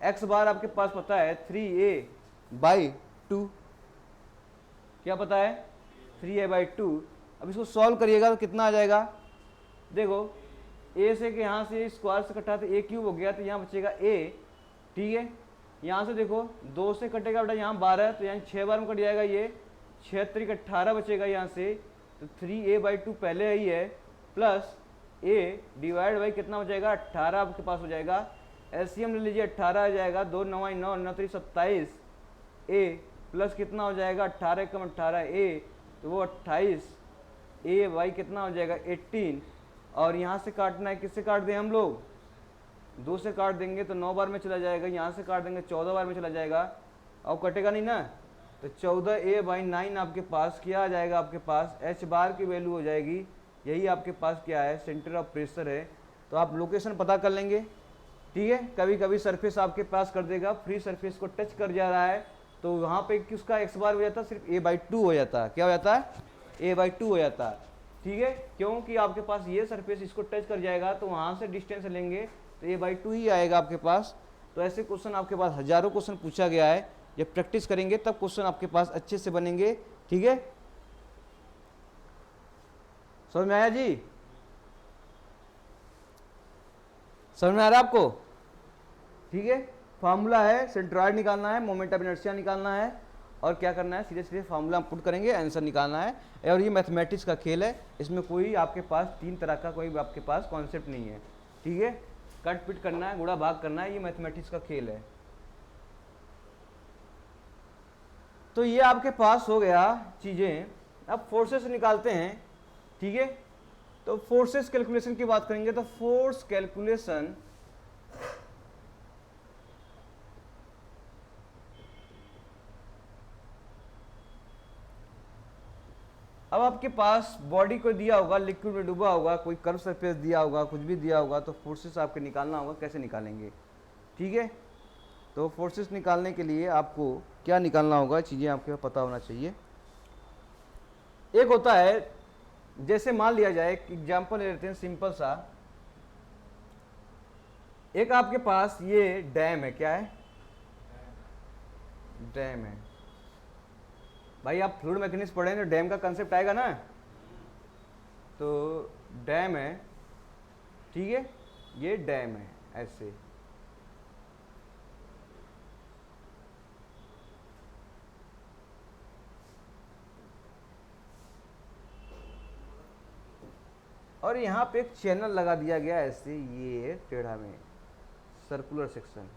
एक्स बार आपके पास पता है 3a/2, क्या पता है 3a/2। अब इसको सॉल्व करिएगा तो कितना आ जाएगा, देखो a से कि यहाँ से स्क्वायर से कटा तो a³ हो गया, तो यहाँ बचेगा a। ठीक है, यहाँ से देखो 2 से कटेगा बेटा, यहाँ 12, तो यहाँ 6 बार में कट जाएगा, ये 6 × 18 बचेगा यहाँ से, तो 3a/2 पहले ही है, प्लस a डिवाइड बाई कितना हो जाएगा 18 आपके पास हो जाएगा, एलसीएम ले लीजिए 18 आ जाएगा, 2 9 9 9 3 27, a प्लस कितना हो जाएगा 18 कम 18 a, तो वो 28, a बाई कितना हो जाएगा 18, और यहाँ से काटना है, किससे काट दें हम लोग, 2 से काट देंगे तो 9 बार में चला जाएगा, यहाँ से काट देंगे 14 बार में चला जाएगा, और कटेगा नहीं ना, तो 14a/9 आपके पास क्या आ जाएगा, आपके पास एच बार की वैल्यू हो जाएगी, यही आपके पास क्या है सेंटर ऑफ प्रेशर है। तो आप लोकेशन पता कर लेंगे। ठीक है, कभी कभी सरफेस आपके पास कर देगा, फ्री सरफेस को टच कर जा रहा है, तो वहाँ पे किसका एक्स बार हो जाता है, सिर्फ a/2 हो जाता है, क्या हो जाता है a/2 हो जाता है। ठीक है, क्योंकि आपके पास ये सरफेस इसको टच कर जाएगा, तो वहाँ से डिस्टेंस लेंगे तो a/2 ही आएगा आपके पास। तो ऐसे क्वेश्चन आपके पास हजारों क्वेश्चन पूछा गया है, जब प्रैक्टिस करेंगे तब क्वेश्चन आपके पास अच्छे से बनेंगे। ठीक है, समझ में आया जी, समझ में आ रहा है आपको। ठीक है, फार्मूला है, सेंट्रॉइड निकालना है, मोमेंट ऑफ इनर्शिया निकालना है, और क्या करना है, सीधे सीधे फार्मूला पुट करेंगे, आंसर निकालना है। और ये मैथमेटिक्स का खेल है, इसमें कोई आपके पास 3 तरह का कोई आपके पास कॉन्सेप्ट नहीं है। ठीक है, कट पिट करना है, गुणा भाग करना है, ये मैथमेटिक्स का खेल है। तो ये आपके पास हो गया चीजें। अब फोर्सेस निकालते हैं। ठीक है, तो फोर्सेस कैलकुलेशन की बात करेंगे, तो फोर्स कैलकुलेशन अब आपके पास बॉडी को दिया होगा, लिक्विड में डूबा होगा, कोई कर्व सरफेस दिया होगा, कुछ भी दिया होगा, तो फोर्सेस आपके निकालना होगा, कैसे निकालेंगे। ठीक है, तो फोर्सेस निकालने के लिए आपको क्या निकालना होगा, चीज़ें आपको पता होना चाहिए। एक होता है, जैसे मान लिया जाए, एग्जाम्पल ले लेते हैं सिंपल सा, एक आपके पास ये डैम है, क्या है, डैम है। भाई आप फ्लूइड मैकेनिक्स पढ़े तो डैम का कंसेप्ट आएगा ना, तो डैम है। ठीक है, ये डैम है ऐसे, और यहाँ पे एक चैनल लगा दिया गया ऐसे, ये टेढ़ा में सर्कुलर सेक्शन।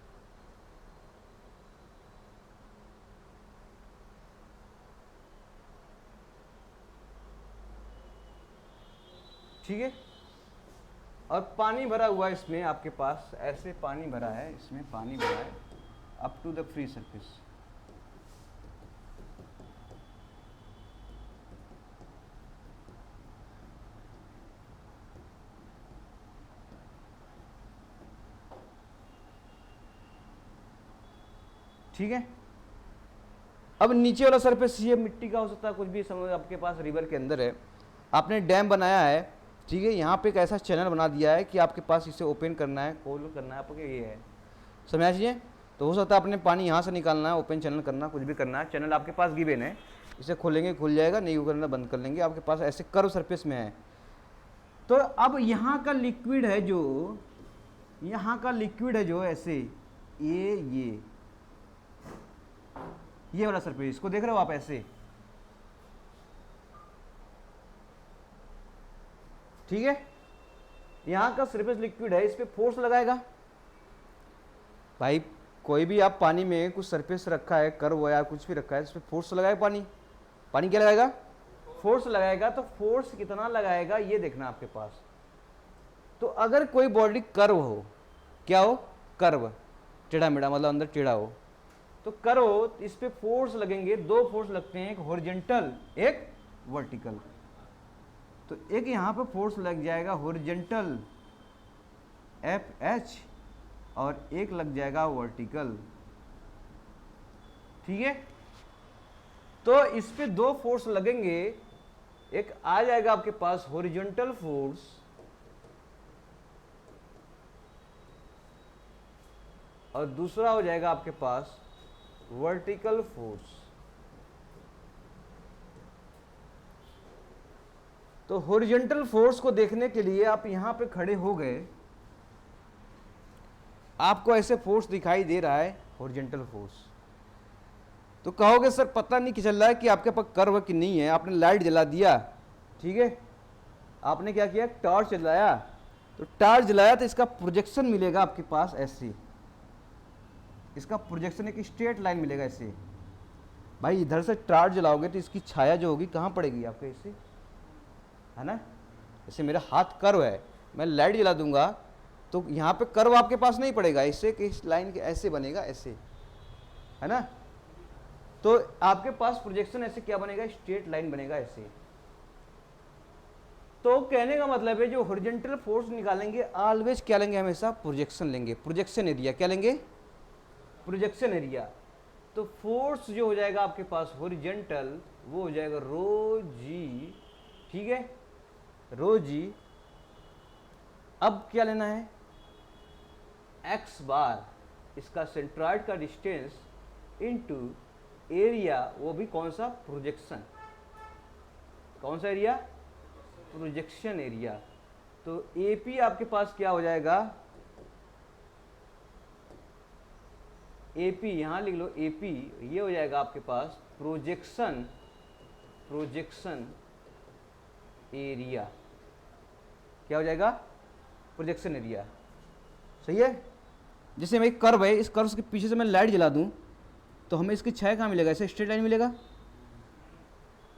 ठीक है, और पानी भरा हुआ है इसमें, आपके पास ऐसे पानी भरा है, इसमें पानी भरा है up to the free surface. ठीक है, अब नीचे वाला सरफेस ये मिट्टी का हो सकता है, कुछ भी, समझ आपके पास रिवर के अंदर है, आपने डैम बनाया है। ठीक है, यहाँ पे एक ऐसा चैनल बना दिया है कि आपके पास इसे ओपन करना है, खोल करना है आपको, ये है, समझ लीजिए। तो हो सकता है आपने पानी यहाँ से निकालना है, ओपन चैनल करना, कुछ भी करना है, चैनल आपके पास गिवन है, इसे खोलेंगे खुल जाएगा, नहीं करना बंद कर लेंगे, आपके पास ऐसे कर्व सरफेस में है। तो अब यहाँ का लिक्विड है जो, यहाँ का लिक्विड है जो ऐसे ये वाला सरफेस, इसको देख रहे हो आप ऐसे, ठीक है, यहाँ का सरफेस लिक्विड है, इस पे फोर्स लगाएगा। भाई कोई भी आप पानी में कुछ सरफेस रखा है, कर्व या कुछ भी रखा है, इस पे फोर्स लगाएगा, पानी क्या लगाएगा, फोर्स लगाएगा। तो फोर्स कितना लगाएगा ये देखना आपके पास। तो अगर कोई बॉडी कर्व हो, क्या हो, कर्व, टेढ़ा मेढ़ा मतलब अंदर टेढ़ा हो, तो कर्व हो, इस पे फोर्स लगेंगे, दो फोर्स लगते हैं, एक हॉरिजॉन्टल एक वर्टिकल। तो एक यहाँ पे फोर्स लग जाएगा हॉरिजॉन्टल FH और एक लग जाएगा वर्टिकल, ठीक है। तो इस पे दो फोर्स लगेंगे, एक आ जाएगा आपके पास हॉरिजॉन्टल फोर्स और दूसरा हो जाएगा आपके पास वर्टिकल फोर्स। तो हॉरिजॉन्टल फोर्स को देखने के लिए आप यहां पे खड़े हो गए, आपको ऐसे फोर्स दिखाई दे रहा है, हॉरिजॉन्टल फोर्स। तो कहोगे सर पता नहीं कि चल रहा है कि आपके पास कर्व कि नहीं है, आपने लाइट जला दिया, ठीक है, आपने क्या किया, टॉर्च जलाया, तो टॉर्च जलाया तो इसका प्रोजेक्शन मिलेगा आपके पास ऐसे, इसका प्रोजेक्शन एक स्ट्रेट लाइन मिलेगा ऐसे। भाई इधर से टॉर्च जलाओगे तो इसकी छाया जो होगी कहाँ पड़ेगी आपके, ऐसे, है ना, जैसे मेरा हाथ कर्व है, मैं लाइट जला दूंगा तो यहाँ पे कर्व आपके पास नहीं पड़ेगा, इससे कि इस लाइन के ऐसे बनेगा, ऐसे, है ना। तो आपके पास प्रोजेक्शन ऐसे क्या बनेगा, स्ट्रेट लाइन बनेगा ऐसे। तो कहने का मतलब है जो हॉरिजॉन्टल फोर्स निकालेंगे ऑलवेज क्या लेंगे, हमेशा प्रोजेक्शन लेंगे, प्रोजेक्शन एरिया क्या लेंगे, प्रोजेक्शन एरिया। तो फोर्स जो हो जाएगा आपके पास हॉरिजॉन्टल वो हो जाएगा रो जी, ठीक है, रो जी। अब क्या लेना है, x बार, इसका सेंट्रॉइड का डिस्टेंस इनटू एरिया, वो भी कौन सा, प्रोजेक्शन, कौन सा एरिया, प्रोजेक्शन एरिया। तो AP आपके पास क्या हो जाएगा, AP यहां लिख लो, AP ये हो जाएगा आपके पास प्रोजेक्शन, प्रोजेक्शन एरिया, क्या हो जाएगा, प्रोजेक्शन एरिया, सही है। जैसे मैं एक कर्व है, इस कर्व के पीछे से मैं लाइट जला दूं तो हमें इसकी छाया कहाँ मिलेगा, ऐसे स्ट्रेट लाइन मिलेगा,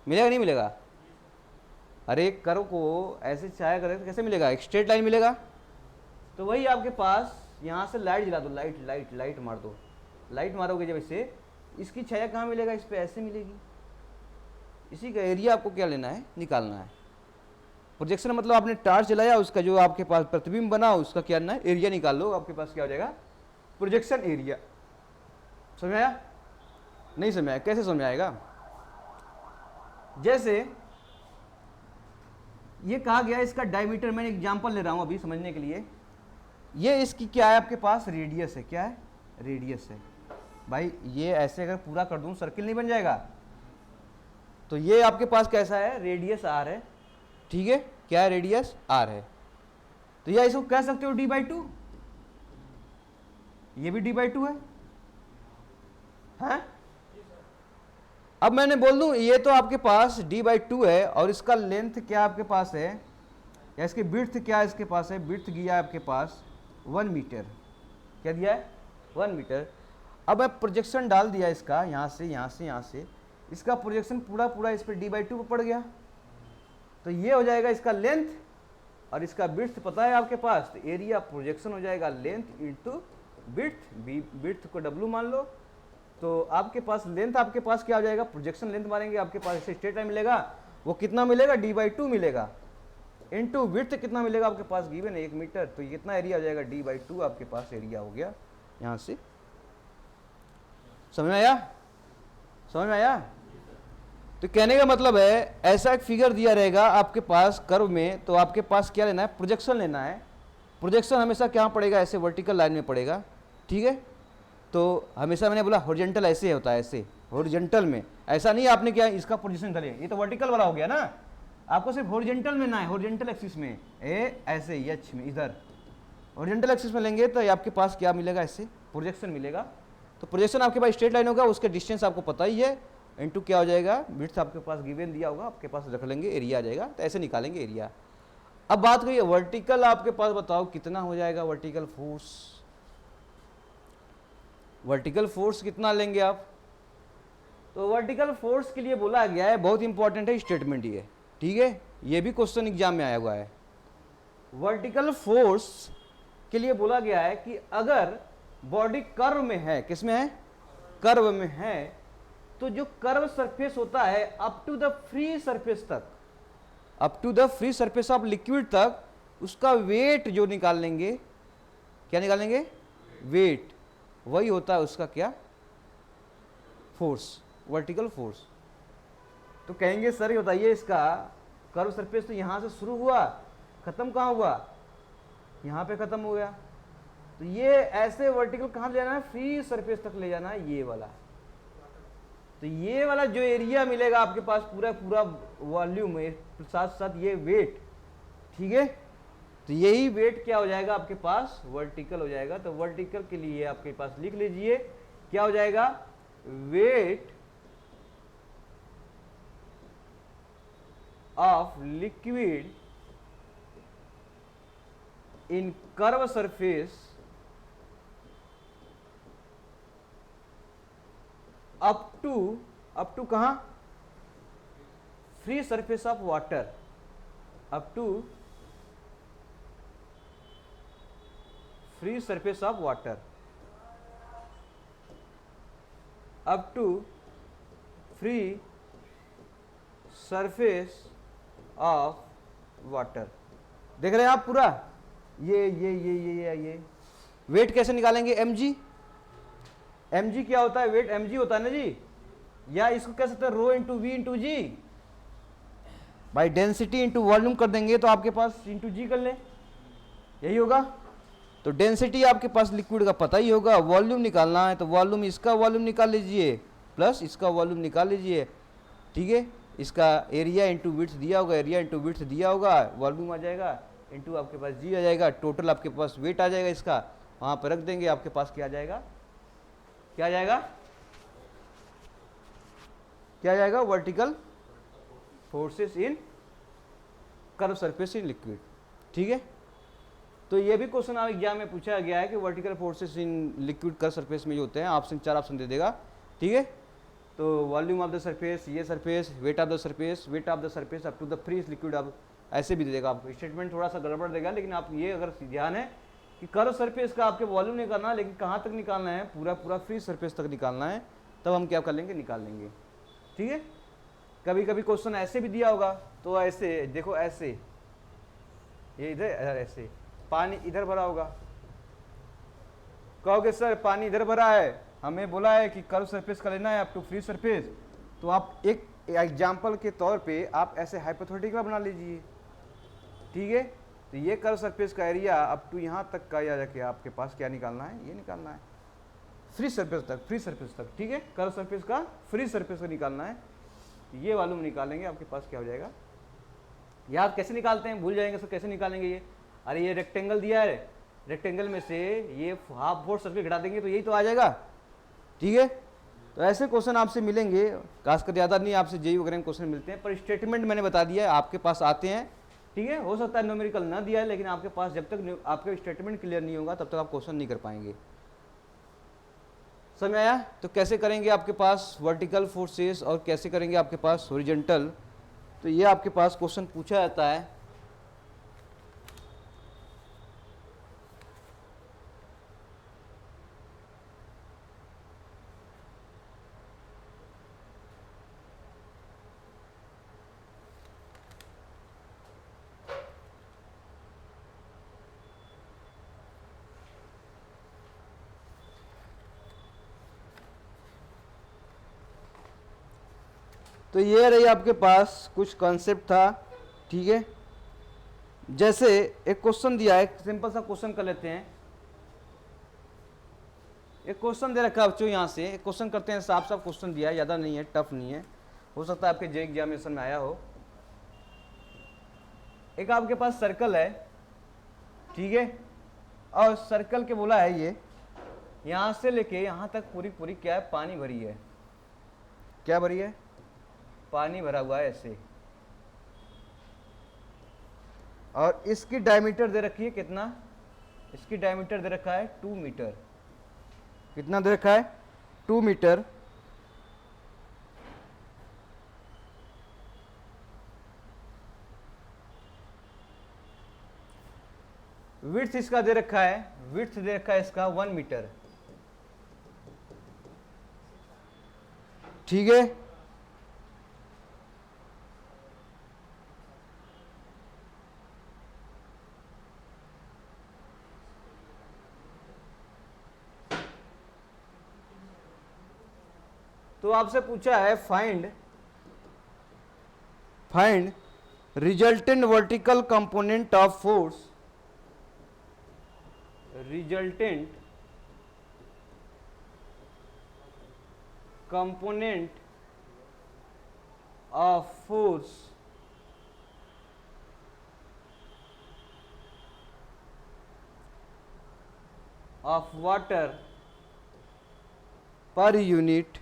मिलेगा नहीं मिलेगा, अरे एक कर्व को ऐसे छाया करें तो कैसे मिलेगा, एक स्ट्रेट लाइन मिलेगा। तो वही आपके पास यहाँ से लाइट जला दो, लाइट मार दो, लाइट मारोगे जब इसे, इसकी छाया कहाँ मिलेगा, इस पर ऐसे मिलेगी। इसी का एरिया आपको क्या लेना है, निकालना है। प्रोजेक्शन मतलब आपने टार्च जलाया, उसका जो आपके पास प्रतिबिंब बना उसका क्या करना है, एरिया निकाल लो, आपके पास क्या हो जाएगा, प्रोजेक्शन एरिया। समझ आया, नहीं समझ आया, कैसे समझ आएगा, जैसे ये कहा गया इसका डायमीटर, मैं एग्जांपल ले रहा हूं अभी समझने के लिए। ये इसकी क्या है आपके पास, रेडियस है, क्या है, रेडियस है। भाई ये ऐसे अगर पूरा कर दूं सर्किल नहीं बन जाएगा, तो ये आपके पास कैसा है, रेडियस r है, ठीक है, क्या है, रेडियस r है। तो या इसको कह सकते हो d/2, ये भी d/2 है, हैं? अब मैंने बोल दूं ये तो आपके पास d/2 है और इसका लेंथ क्या आपके पास है, या इसकी विड्थ क्या इसके पास है, विड्थ दिया है आपके पास 1 मीटर, क्या दिया है, 1 मीटर। अब मैं प्रोजेक्शन डाल दिया इसका, यहाँ से यहाँ से यहाँ से, इसका प्रोजेक्शन पूरा पूरा इस पर d/2 पर पड़ गया। तो ये हो जाएगा इसका लेंथ और इसका विड्थ पता है आपके पास, तो एरिया प्रोजेक्शन हो जाएगा लेंथ इंटू विड्थ, विड्थ को w मान लो। तो आपके पास लेंथ आपके पास क्या हो जाएगा, प्रोजेक्शन लेंथ मारेंगे आपके पास ऐसे स्ट्रेट लाइन मिलेगा, वो कितना मिलेगा, d/2 मिलेगा, इंटू विड्थ कितना मिलेगा आपके पास, गिवन है 1 मीटर। तो ये कितना एरिया हो जाएगा, d/2 आपके पास एरिया हो गया यहाँ से। समझ में आया, समझ में आया। तो कहने का मतलब है ऐसा एक फिगर दिया रहेगा आपके पास कर्व में, तो आपके पास क्या लेना है, प्रोजेक्शन लेना है। प्रोजेक्शन हमेशा क्या पड़ेगा, ऐसे वर्टिकल लाइन में पड़ेगा, ठीक है। तो हमेशा मैंने बोला हॉरिजॉन्टल ऐसे होता है, ऐसे हॉरिजॉन्टल में, ऐसा नहीं आपने क्या इसका पोजीशन धरे, ये तो वर्टिकल वाला हो गया ना, आपको सिर्फ हॉरिजॉन्टल में ना है, हॉरिजॉन्टल एक्सिस में, ऐसे एच में इधर हॉरिजॉन्टल एक्सिस में लेंगे तो आपके पास क्या मिलेगा, ऐसे प्रोजेक्शन मिलेगा। तो प्रोजेक्शन आपके पास स्ट्रेट लाइन होगा, उसके डिस्टेंस आपको पता ही है, इनटू क्या हो जाएगा, विड्थ आपके पास गिवन दिया होगा, आपके पास रख लेंगे, एरिया आ जाएगा, तो ऐसे निकालेंगे एरिया। अब बात करिए वर्टिकल, आपके पास बताओ कितना हो जाएगा वर्टिकल फोर्स, वर्टिकल फोर्स कितना लेंगे आप। तो वर्टिकल फोर्स के लिए बोला गया है, बहुत इंपॉर्टेंट है स्टेटमेंट ये, ठीक है, ये भी क्वेश्चन एग्जाम में आया हुआ है। वर्टिकल फोर्स के लिए बोला गया है कि अगर बॉडी कर्व में है, किस में है, कर्व में है, तो जो कर्व सरफेस होता है up to the free surface तक, up to the free surface of liquid तक, उसका वेट जो निकाल लेंगे, क्या निकालेंगे, वेट, वही होता है उसका क्या, फोर्स, वर्टिकल फोर्स। तो कहेंगे सर ये बताइए, इसका कर्व सरफेस तो यहां से शुरू हुआ, खत्म कहां हुआ, यहां पे खत्म हो गया, तो ये ऐसे वर्टिकल कहां ले जाना है, फ्री सरफेस तक ले जाना है, ये वाला। तो ये वाला जो एरिया मिलेगा आपके पास पूरा पूरा वॉल्यूम है, साथ साथ ये वेट, ठीक है, तो यही वेट क्या हो जाएगा आपके पास, वर्टिकल हो जाएगा। तो वर्टिकल के लिए आपके पास लिख लीजिए क्या हो जाएगा, weight of liquid in curve surface up to कहां, free surface of water, up to free surface of water, up to free surface of water. देख रहे हैं आप पूरा, ये वेट कैसे निकालेंगे, mg, mg क्या होता है, वेट mg होता है ना जी, या इसको कह सकते हैं rho into V into g, by density into volume कर देंगे तो आपके पास इंटू जी कर ले, यही होगा। तो डेंसिटी आपके पास लिक्विड का पता ही होगा, वॉल्यूम निकालना है तो वॉल्यूम, इसका वॉल्यूम निकाल लीजिए प्लस इसका वॉल्यूम निकाल लीजिए, ठीक है, इसका एरिया इंटू विड्थ दिया होगा, एरिया इंटू विड्थ दिया होगा, वॉल्यूम आ जाएगा इंटू आपके पास जी आ जाएगा, टोटल आपके पास वेट आ जाएगा, इसका वहां पर रख देंगे, आपके पास क्या आ जाएगा, क्या आ जाएगा, क्या आ जाएगा, vertical forces in curve surface in liquid, ठीक है। तो ये भी क्वेश्चन आप एग्जाम में पूछा गया है कि vertical forces in liquid curve surface में जो होते हैं, ऑप्शन 4 ऑप्शन दे देगा, ठीक है। तो वॉल्यूम ऑफ द सरफेस, ये surface, weight of the surface, weight of the surface up to the free liquid, आप ऐसे भी दे देगा आपको, स्टेटमेंट थोड़ा सा गड़बड़ देगा, लेकिन आप ये अगर ध्यान है कि कर्व सरफेस का आपके वॉल्यूम निकालना है, लेकिन कहाँ तक निकालना है, पूरा पूरा फ्री सरफेस तक निकालना है, तब हम क्या कर लेंगे, निकाल लेंगे, ठीक है। कभी कभी क्वेश्चन ऐसे भी दिया होगा, तो ऐसे देखो, ऐसे ये इधर ऐसे पानी इधर भरा होगा, कहोगे सर पानी इधर भरा है, हमें बोला है कि कर्व सरफेस का लेना है अप टू फ्री सरफेस, तो आप एक एग्जाम्पल के तौर पे आप ऐसे हाइपोथेटिकल बना लीजिए, ठीक है। तो ये कर्व सरफेस का एरिया अप टू यहाँ तक का या जाके आपके पास क्या निकालना है, ये निकालना है, फ्री सरफेस तक, फ्री सरफेस तक, ठीक है, कर्व सरफेस का फ्री सरफेस का निकालना है, ये वॉल्यूम निकालेंगे, आपके पास क्या हो जाएगा, यार कैसे निकालते हैं, भूल जाएंगे सर कैसे निकालेंगे ये, अरे ये रेक्टेंगल दिया है, रेक्टेंगल में से ये हाफ फोर्स सर्कल घटा देंगे तो यही तो आ जाएगा, ठीक है। तो ऐसे क्वेश्चन आपसे मिलेंगे, खासकर ज़्यादा नहीं आपसे जेई वगैरह में क्वेश्चन मिलते हैं, पर स्टेटमेंट मैंने बता दिया है आपके पास आते हैं, ठीक है। हो सकता है न्यूमेरिकल ना दिया है, लेकिन आपके पास जब तक आपका स्टेटमेंट क्लियर नहीं होगा तब तक आप क्वेश्चन नहीं कर पाएंगे, समझ आया। तो कैसे करेंगे आपके पास वर्टिकल फोर्सेस और कैसे करेंगे आपके पास हॉरिजॉन्टल, तो ये आपके पास क्वेश्चन पूछा जाता है। तो ये रही आपके पास कुछ कॉन्सेप्ट था, ठीक है। जैसे एक क्वेश्चन दिया है, सिंपल सा क्वेश्चन कर लेते हैं। एक क्वेश्चन दे रखा है बच्चों, यहाँ से एक क्वेश्चन करते हैं, साफ साफ क्वेश्चन दिया है, ज़्यादा नहीं है, टफ नहीं है, हो सकता है आपके जे एग्जामिनेशन में आया हो। एक आपके पास सर्कल है, ठीक है, और सर्कल के बोला है ये यहाँ से लेके यहाँ तक पूरी पूरी क्या है, पानी भरी है। क्या भरी है? पानी भरा हुआ है ऐसे। और इसकी डायमीटर दे रखी है कितना? इसकी डायमीटर दे रखा है 2 मीटर। कितना दे रखा है? 2 मीटर। विड्थ इसका दे रखा है, विड्थ दे रखा है इसका 1 मीटर, ठीक है। तो आपसे पूछा है find resultant vertical component of force, resultant component of force of water पर unit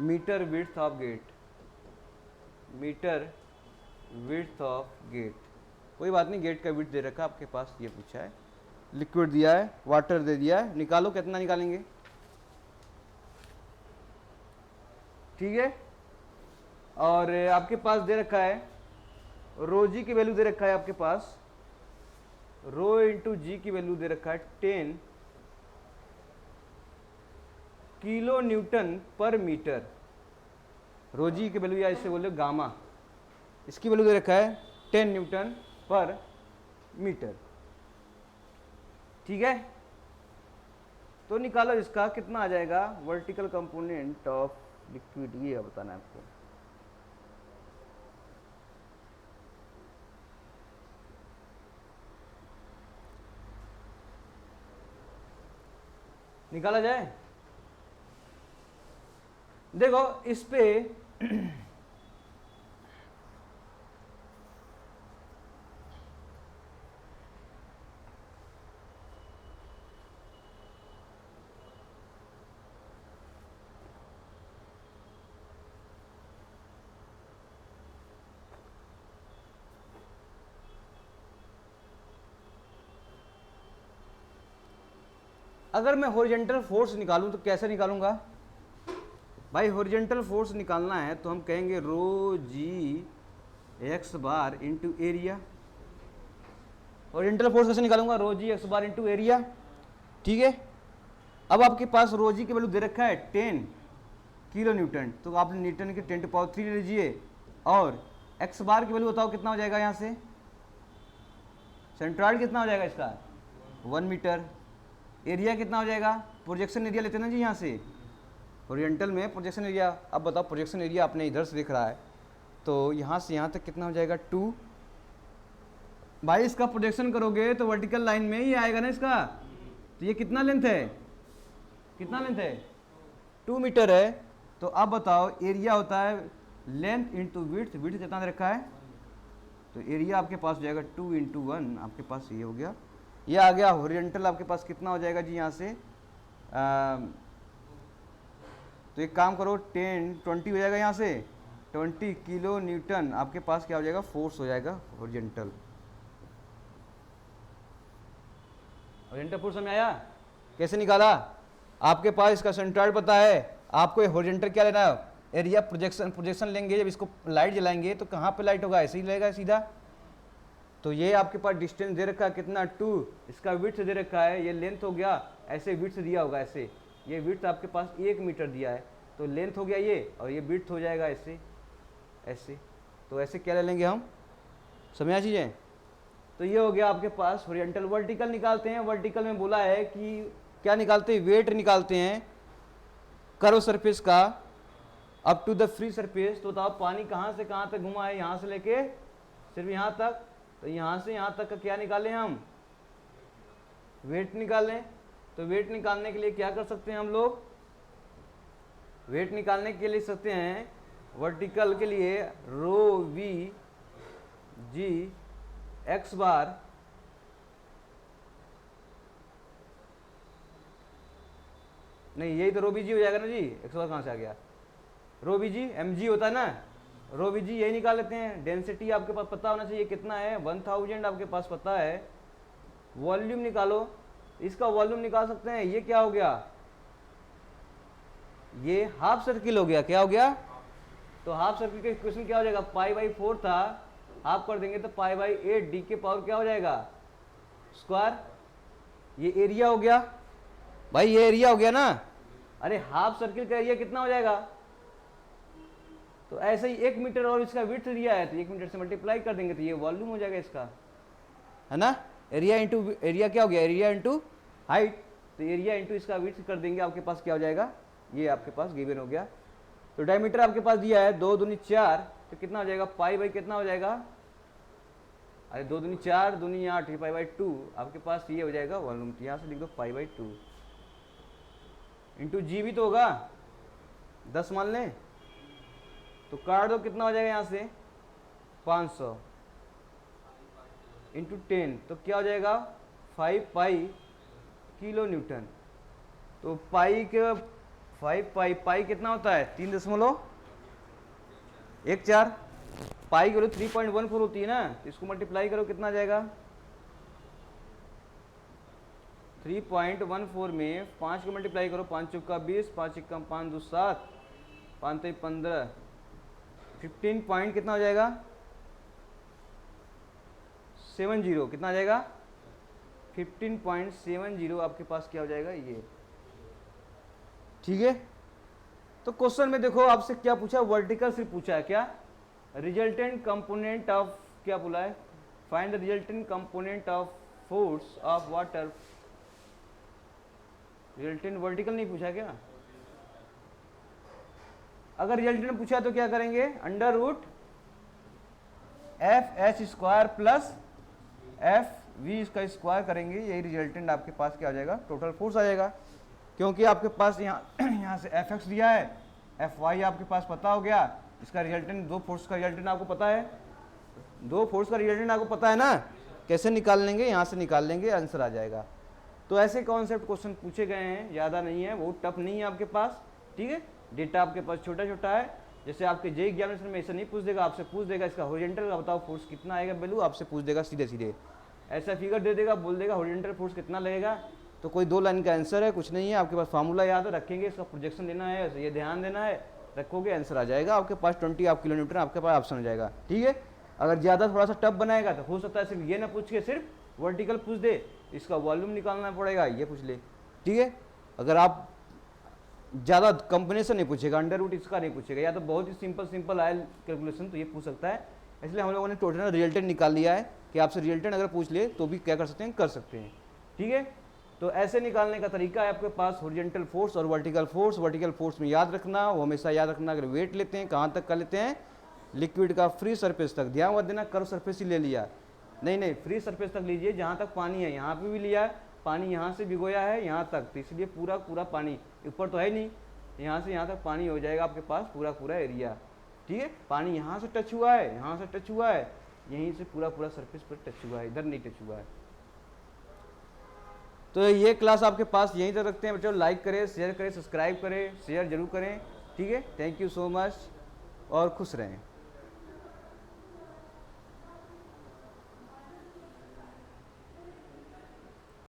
metre width of gate, metre width of gate. कोई बात नहीं, गेट का विड्थ दे रखा आपके पास, ये पूछा है। लिक्विड दिया है, वाटर दे दिया है, निकालो कितना निकालेंगे, ठीक है। और आपके पास दे रखा है रो जी की वैल्यू दे रखा है आपके पास, रो इंटू जी की वैल्यू दे रखा है 10 किलो न्यूटन पर मीटर। रो जी की वैल्यू या इसे बोलो गामा, इसकी वैल्यू दे रखा है 10 न्यूटन पर मीटर, ठीक है। तो निकालो इसका कितना आ जाएगा, वर्टिकल कंपोनेंट ऑफ लिक्विड, ये बताना है आपको। निकाला जाए? देखो इस पे अगर मैं हॉरिजॉन्टल फोर्स निकालूं तो कैसे निकालूंगा भाई? हॉरिजॉन्टल फोर्स निकालना है तो हम कहेंगे रो जी x bar into area. Horizontal force कैसे निकालूंगा? रो जी एक्स बार इंटू एरिया, ठीक है। अब आपके पास रो जी की वैल्यू दे रखा है 10 किलो न्यूटन, तो आप न्यूटन के 10⁻³ ले लीजिए, और एक्स बार की वैल्यू बताओ कितना हो जाएगा यहाँ से, सेंट्रॉइड कितना हो जाएगा इसका 1 मीटर। एरिया कितना हो जाएगा, प्रोजेक्शन एरिया लेते हैं ना जी यहाँ से, हॉरिजॉन्टल में प्रोजेक्शन एरिया। अब बताओ प्रोजेक्शन एरिया आपने इधर से देख रहा है, तो यहाँ से यहाँ तक कितना हो जाएगा 2। भाई इसका प्रोजेक्शन करोगे तो वर्टिकल लाइन में ही आएगा ना इसका, तो ये कितना लेंथ है, कितना लेंथ है 2 मीटर है। तो अब बताओ एरिया होता है लेंथ इंटू विड्थ, विड्थ कितना दे रखा है, तो एरिया आपके पास हो जाएगा 2 इंटू 1, आपके पास ये हो गया, ये आ गया। हॉरिजॉन्टल आपके पास कितना हो जाएगा जी यहाँ से, तो एक काम करो 20 हो जाएगा यहाँ से, 20 किलो न्यूटन आपके पास क्या हो जाएगा, फोर्स हो जाएगा हॉरिजॉन्टल। हॉरिजॉन्टल फोर्स में आया, कैसे निकाला? आपके पास इसका सेंट्रॉइड पता है, आपको हॉरिजॉन्टल क्या लेना है, एरिया प्रोजेक्शन लेंगे। जब इसको लाइट जलाएंगे तो कहाँ पे लाइट होगा, ऐसे ही लगेगा सीधा। तो ये आपके पास डिस्टेंस दे रखा है कितना 2, इसका विड्थ दे रखा है, ये लेंथ हो गया, ऐसे विड्थ दिया होगा ऐसे, ये विड्थ आपके पास 1 मीटर दिया है, तो लेंथ हो गया ये, और ये विड्थ हो जाएगा ऐसे ऐसे। तो ऐसे क्या ले लेंगे हम, समझा चीज़ें? तो ये हो गया आपके पास हॉरिजॉन्टल। वर्टिकल निकालते हैं, वर्टिकल में बोला है कि क्या निकालते हैं, वेट निकालते हैं कर्व सरफेस का, up to the free surface, तो बताओ पानी कहाँ से कहाँ तक घुमा है, यहाँ से लेके सिर्फ यहाँ तक, तो यहाँ से यहाँ तक का क्या निकालें हम, वेट निकालें। तो वेट निकालने के लिए क्या कर सकते हैं हम लोग, वेट निकालने के लिए सकते हैं वर्टिकल के लिए रो वी जी एक्स बार नहीं, यही तो रो बी जी हो जाएगा ना जी, एक्स बार कहाँ से आ गया, रो बी जी एम जी होता है ना, रो बी जी यही निकाल लेते हैं। डेंसिटी आपके पास पता होना चाहिए कितना है, 1000 आपके पास पता है। वॉल्यूम निकालो, इसका वॉल्यूम निकाल सकते हैं, ये क्या हो गया, ये हाफ सर्किल हो गया, क्या हो गया, तो हाफ सर्किल का इक्वेशन क्या हो जाएगा, पाई बाई 4 था, हाफ कर देंगे तो पाई बाई 8 डी के पावर क्या हो जाएगा, स्क्वायर। ये एरिया हो गया भाई, ये एरिया हो गया ना, अरे हाफ सर्किल का एरिया कितना हो जाएगा, तो ऐसे ही 1 मीटर और इसका विड्थ दिया है तो 1 मीटर से मल्टीप्लाई कर देंगे तो ये वॉल्यूम हो जाएगा इसका, है ना। एरिया इंटू एरिया क्या हो गया, एरिया इंटू हाइट, तो एरिया इंटू इसका विड्थ कर देंगे, आपके पास क्या हो जाएगा, ये आपके पास गिवन हो गया। तो डायमीटर आपके पास दिया है 2 दूनी 4, तो कितना हो जाएगा, पाई बाई कितना हो जाएगा, अरे 2 दूनी 4 दूनी 8 पाई बाई 2, आपके पास ये हो जाएगा वॉल्यूम। तो यहाँ से लिख दो पाई बाई 2 इंटू जी भी तो होगा 10 मान लें, तो काट दो कितना हो जाएगा यहाँ से 500 इंटू 10, तो क्या हो जाएगा 5 पाई किलो न्यूटन। तो पाई के 5 पाई कितना होता है 3.14, पाई की वैल्यू 3.14 होती है ना, तो इसको मल्टीप्लाई करो कितना आ जाएगा, 3.14 में 5 को मल्टीप्लाई करो, 5 चौका 20, 5 एकम 5 2 7, 5 3 15, 15 पॉइंट कितना हो जाएगा 70, कितना आ जाएगा 15.70 आपके पास क्या हो जाएगा ये, ठीक है। तो क्वेश्चन में देखो आपसे क्या पूछा, वर्टिकल सिर्फ पूछा है, क्या रिजल्टेंट कंपोनेंट ऑफ, क्या बोला है, find the resultant component of force of water, resultant vertical नहीं पूछा क्या, अगर रिजल्टेंट पूछा तो क्या करेंगे, under root F H square plus F V इसका स्क्वायर करेंगे, यही रिजल्टेंट आपके पास क्या हो जाएगा, टोटल फोर्स आ जाएगा। क्योंकि आपके पास यहाँ से एफ एक्स दिया है, एफ वाई आपके पास पता हो गया, इसका रिजल्टेंट, 2 फोर्स का रिजल्टेंट आपको पता है, 2 फोर्स का रिजल्टेंट आपको पता है ना, कैसे निकाल लेंगे, यहाँ से निकाल लेंगे, आंसर आ जाएगा। तो ऐसे कॉन्सेप्ट क्वेश्चन पूछे गए हैं, ज़्यादा नहीं है, बहुत टफ नहीं है आपके पास, ठीक है। डेटा आपके पास छोटा छोटा है, जैसे आपके जे एग्जामिनेशन में ऐसा नहीं पूछ देगा, आपसे पूछ देगा इसका हॉरिजॉन्टल का बताओ फोर्स कितना आएगा वैल्यू, आपसे पूछ देगा सीधे सीधे, ऐसा फिगर दे देगा, बोल देगा हॉरिजॉन्टल फोर्स कितना लगेगा, तो कोई 2 लाइन का आंसर है, कुछ नहीं है, आपके पास फार्मूला याद है, रखेंगे, इसका प्रोजेक्शन देना है, ये ध्यान देना है, रखोगे आंसर आ जाएगा आपके पास, 20 किलो न्यूटन आपके पास ऑप्शन हो जाएगा, ठीक है। अगर ज़्यादा थोड़ा सा टफ बनाएगा तो हो सकता है सिर्फ ये ना पूछ के सिर्फ वर्टिकल पूछ दे, इसका वॉल्यूम निकालना पड़ेगा, ये पूछ ले, ठीक है। अगर आप ज़्यादा कॉम्बिनेशन नहीं पूछेगा, अंडर रूट इसका नहीं पूछेगा, या तो बहुत ही सिंपल आयल कैलकुलेशन तो ये पूछ सकता है, इसलिए हम लोगों ने टोटल रिजल्टेंट निकाल लिया है कि आपसे रिजल्टेंट अगर पूछ ले तो भी क्या कर सकते हैं, कर सकते हैं, ठीक है। तो ऐसे निकालने का तरीका है आपके पास, हॉरिजॉन्टल फोर्स और वर्टिकल फोर्स। वर्टिकल फोर्स में याद रखना, वो हमेशा याद रखना, अगर वेट लेते हैं कहाँ तक का लेते हैं, लिक्विड का फ्री सरफेस तक, ध्यान मत देना कर्व सरफेस ही ले लिया, नहीं फ्री सरफेस तक लीजिए, जहाँ तक पानी है, यहाँ पे भी लिया है पानी, यहाँ से भिगोया है यहाँ तक, तो इसलिए पूरा पानी, ऊपर तो है नहीं, यहाँ से यहाँ तक पानी हो जाएगा आपके पास पूरा एरिया, ठीक है। पानी यहाँ से टच हुआ है, यहाँ से टच हुआ है, यहीं से पूरा सरफेस पर टच हुआ है, इधर नहीं टच हुआ है। तो ये क्लास आपके पास यहीं तक रखते हैं बच्चों, लाइक करें, शेयर करें, सब्सक्राइब करें, शेयर जरूर करें, ठीक है। थैंक यू सो मच और खुश रहें।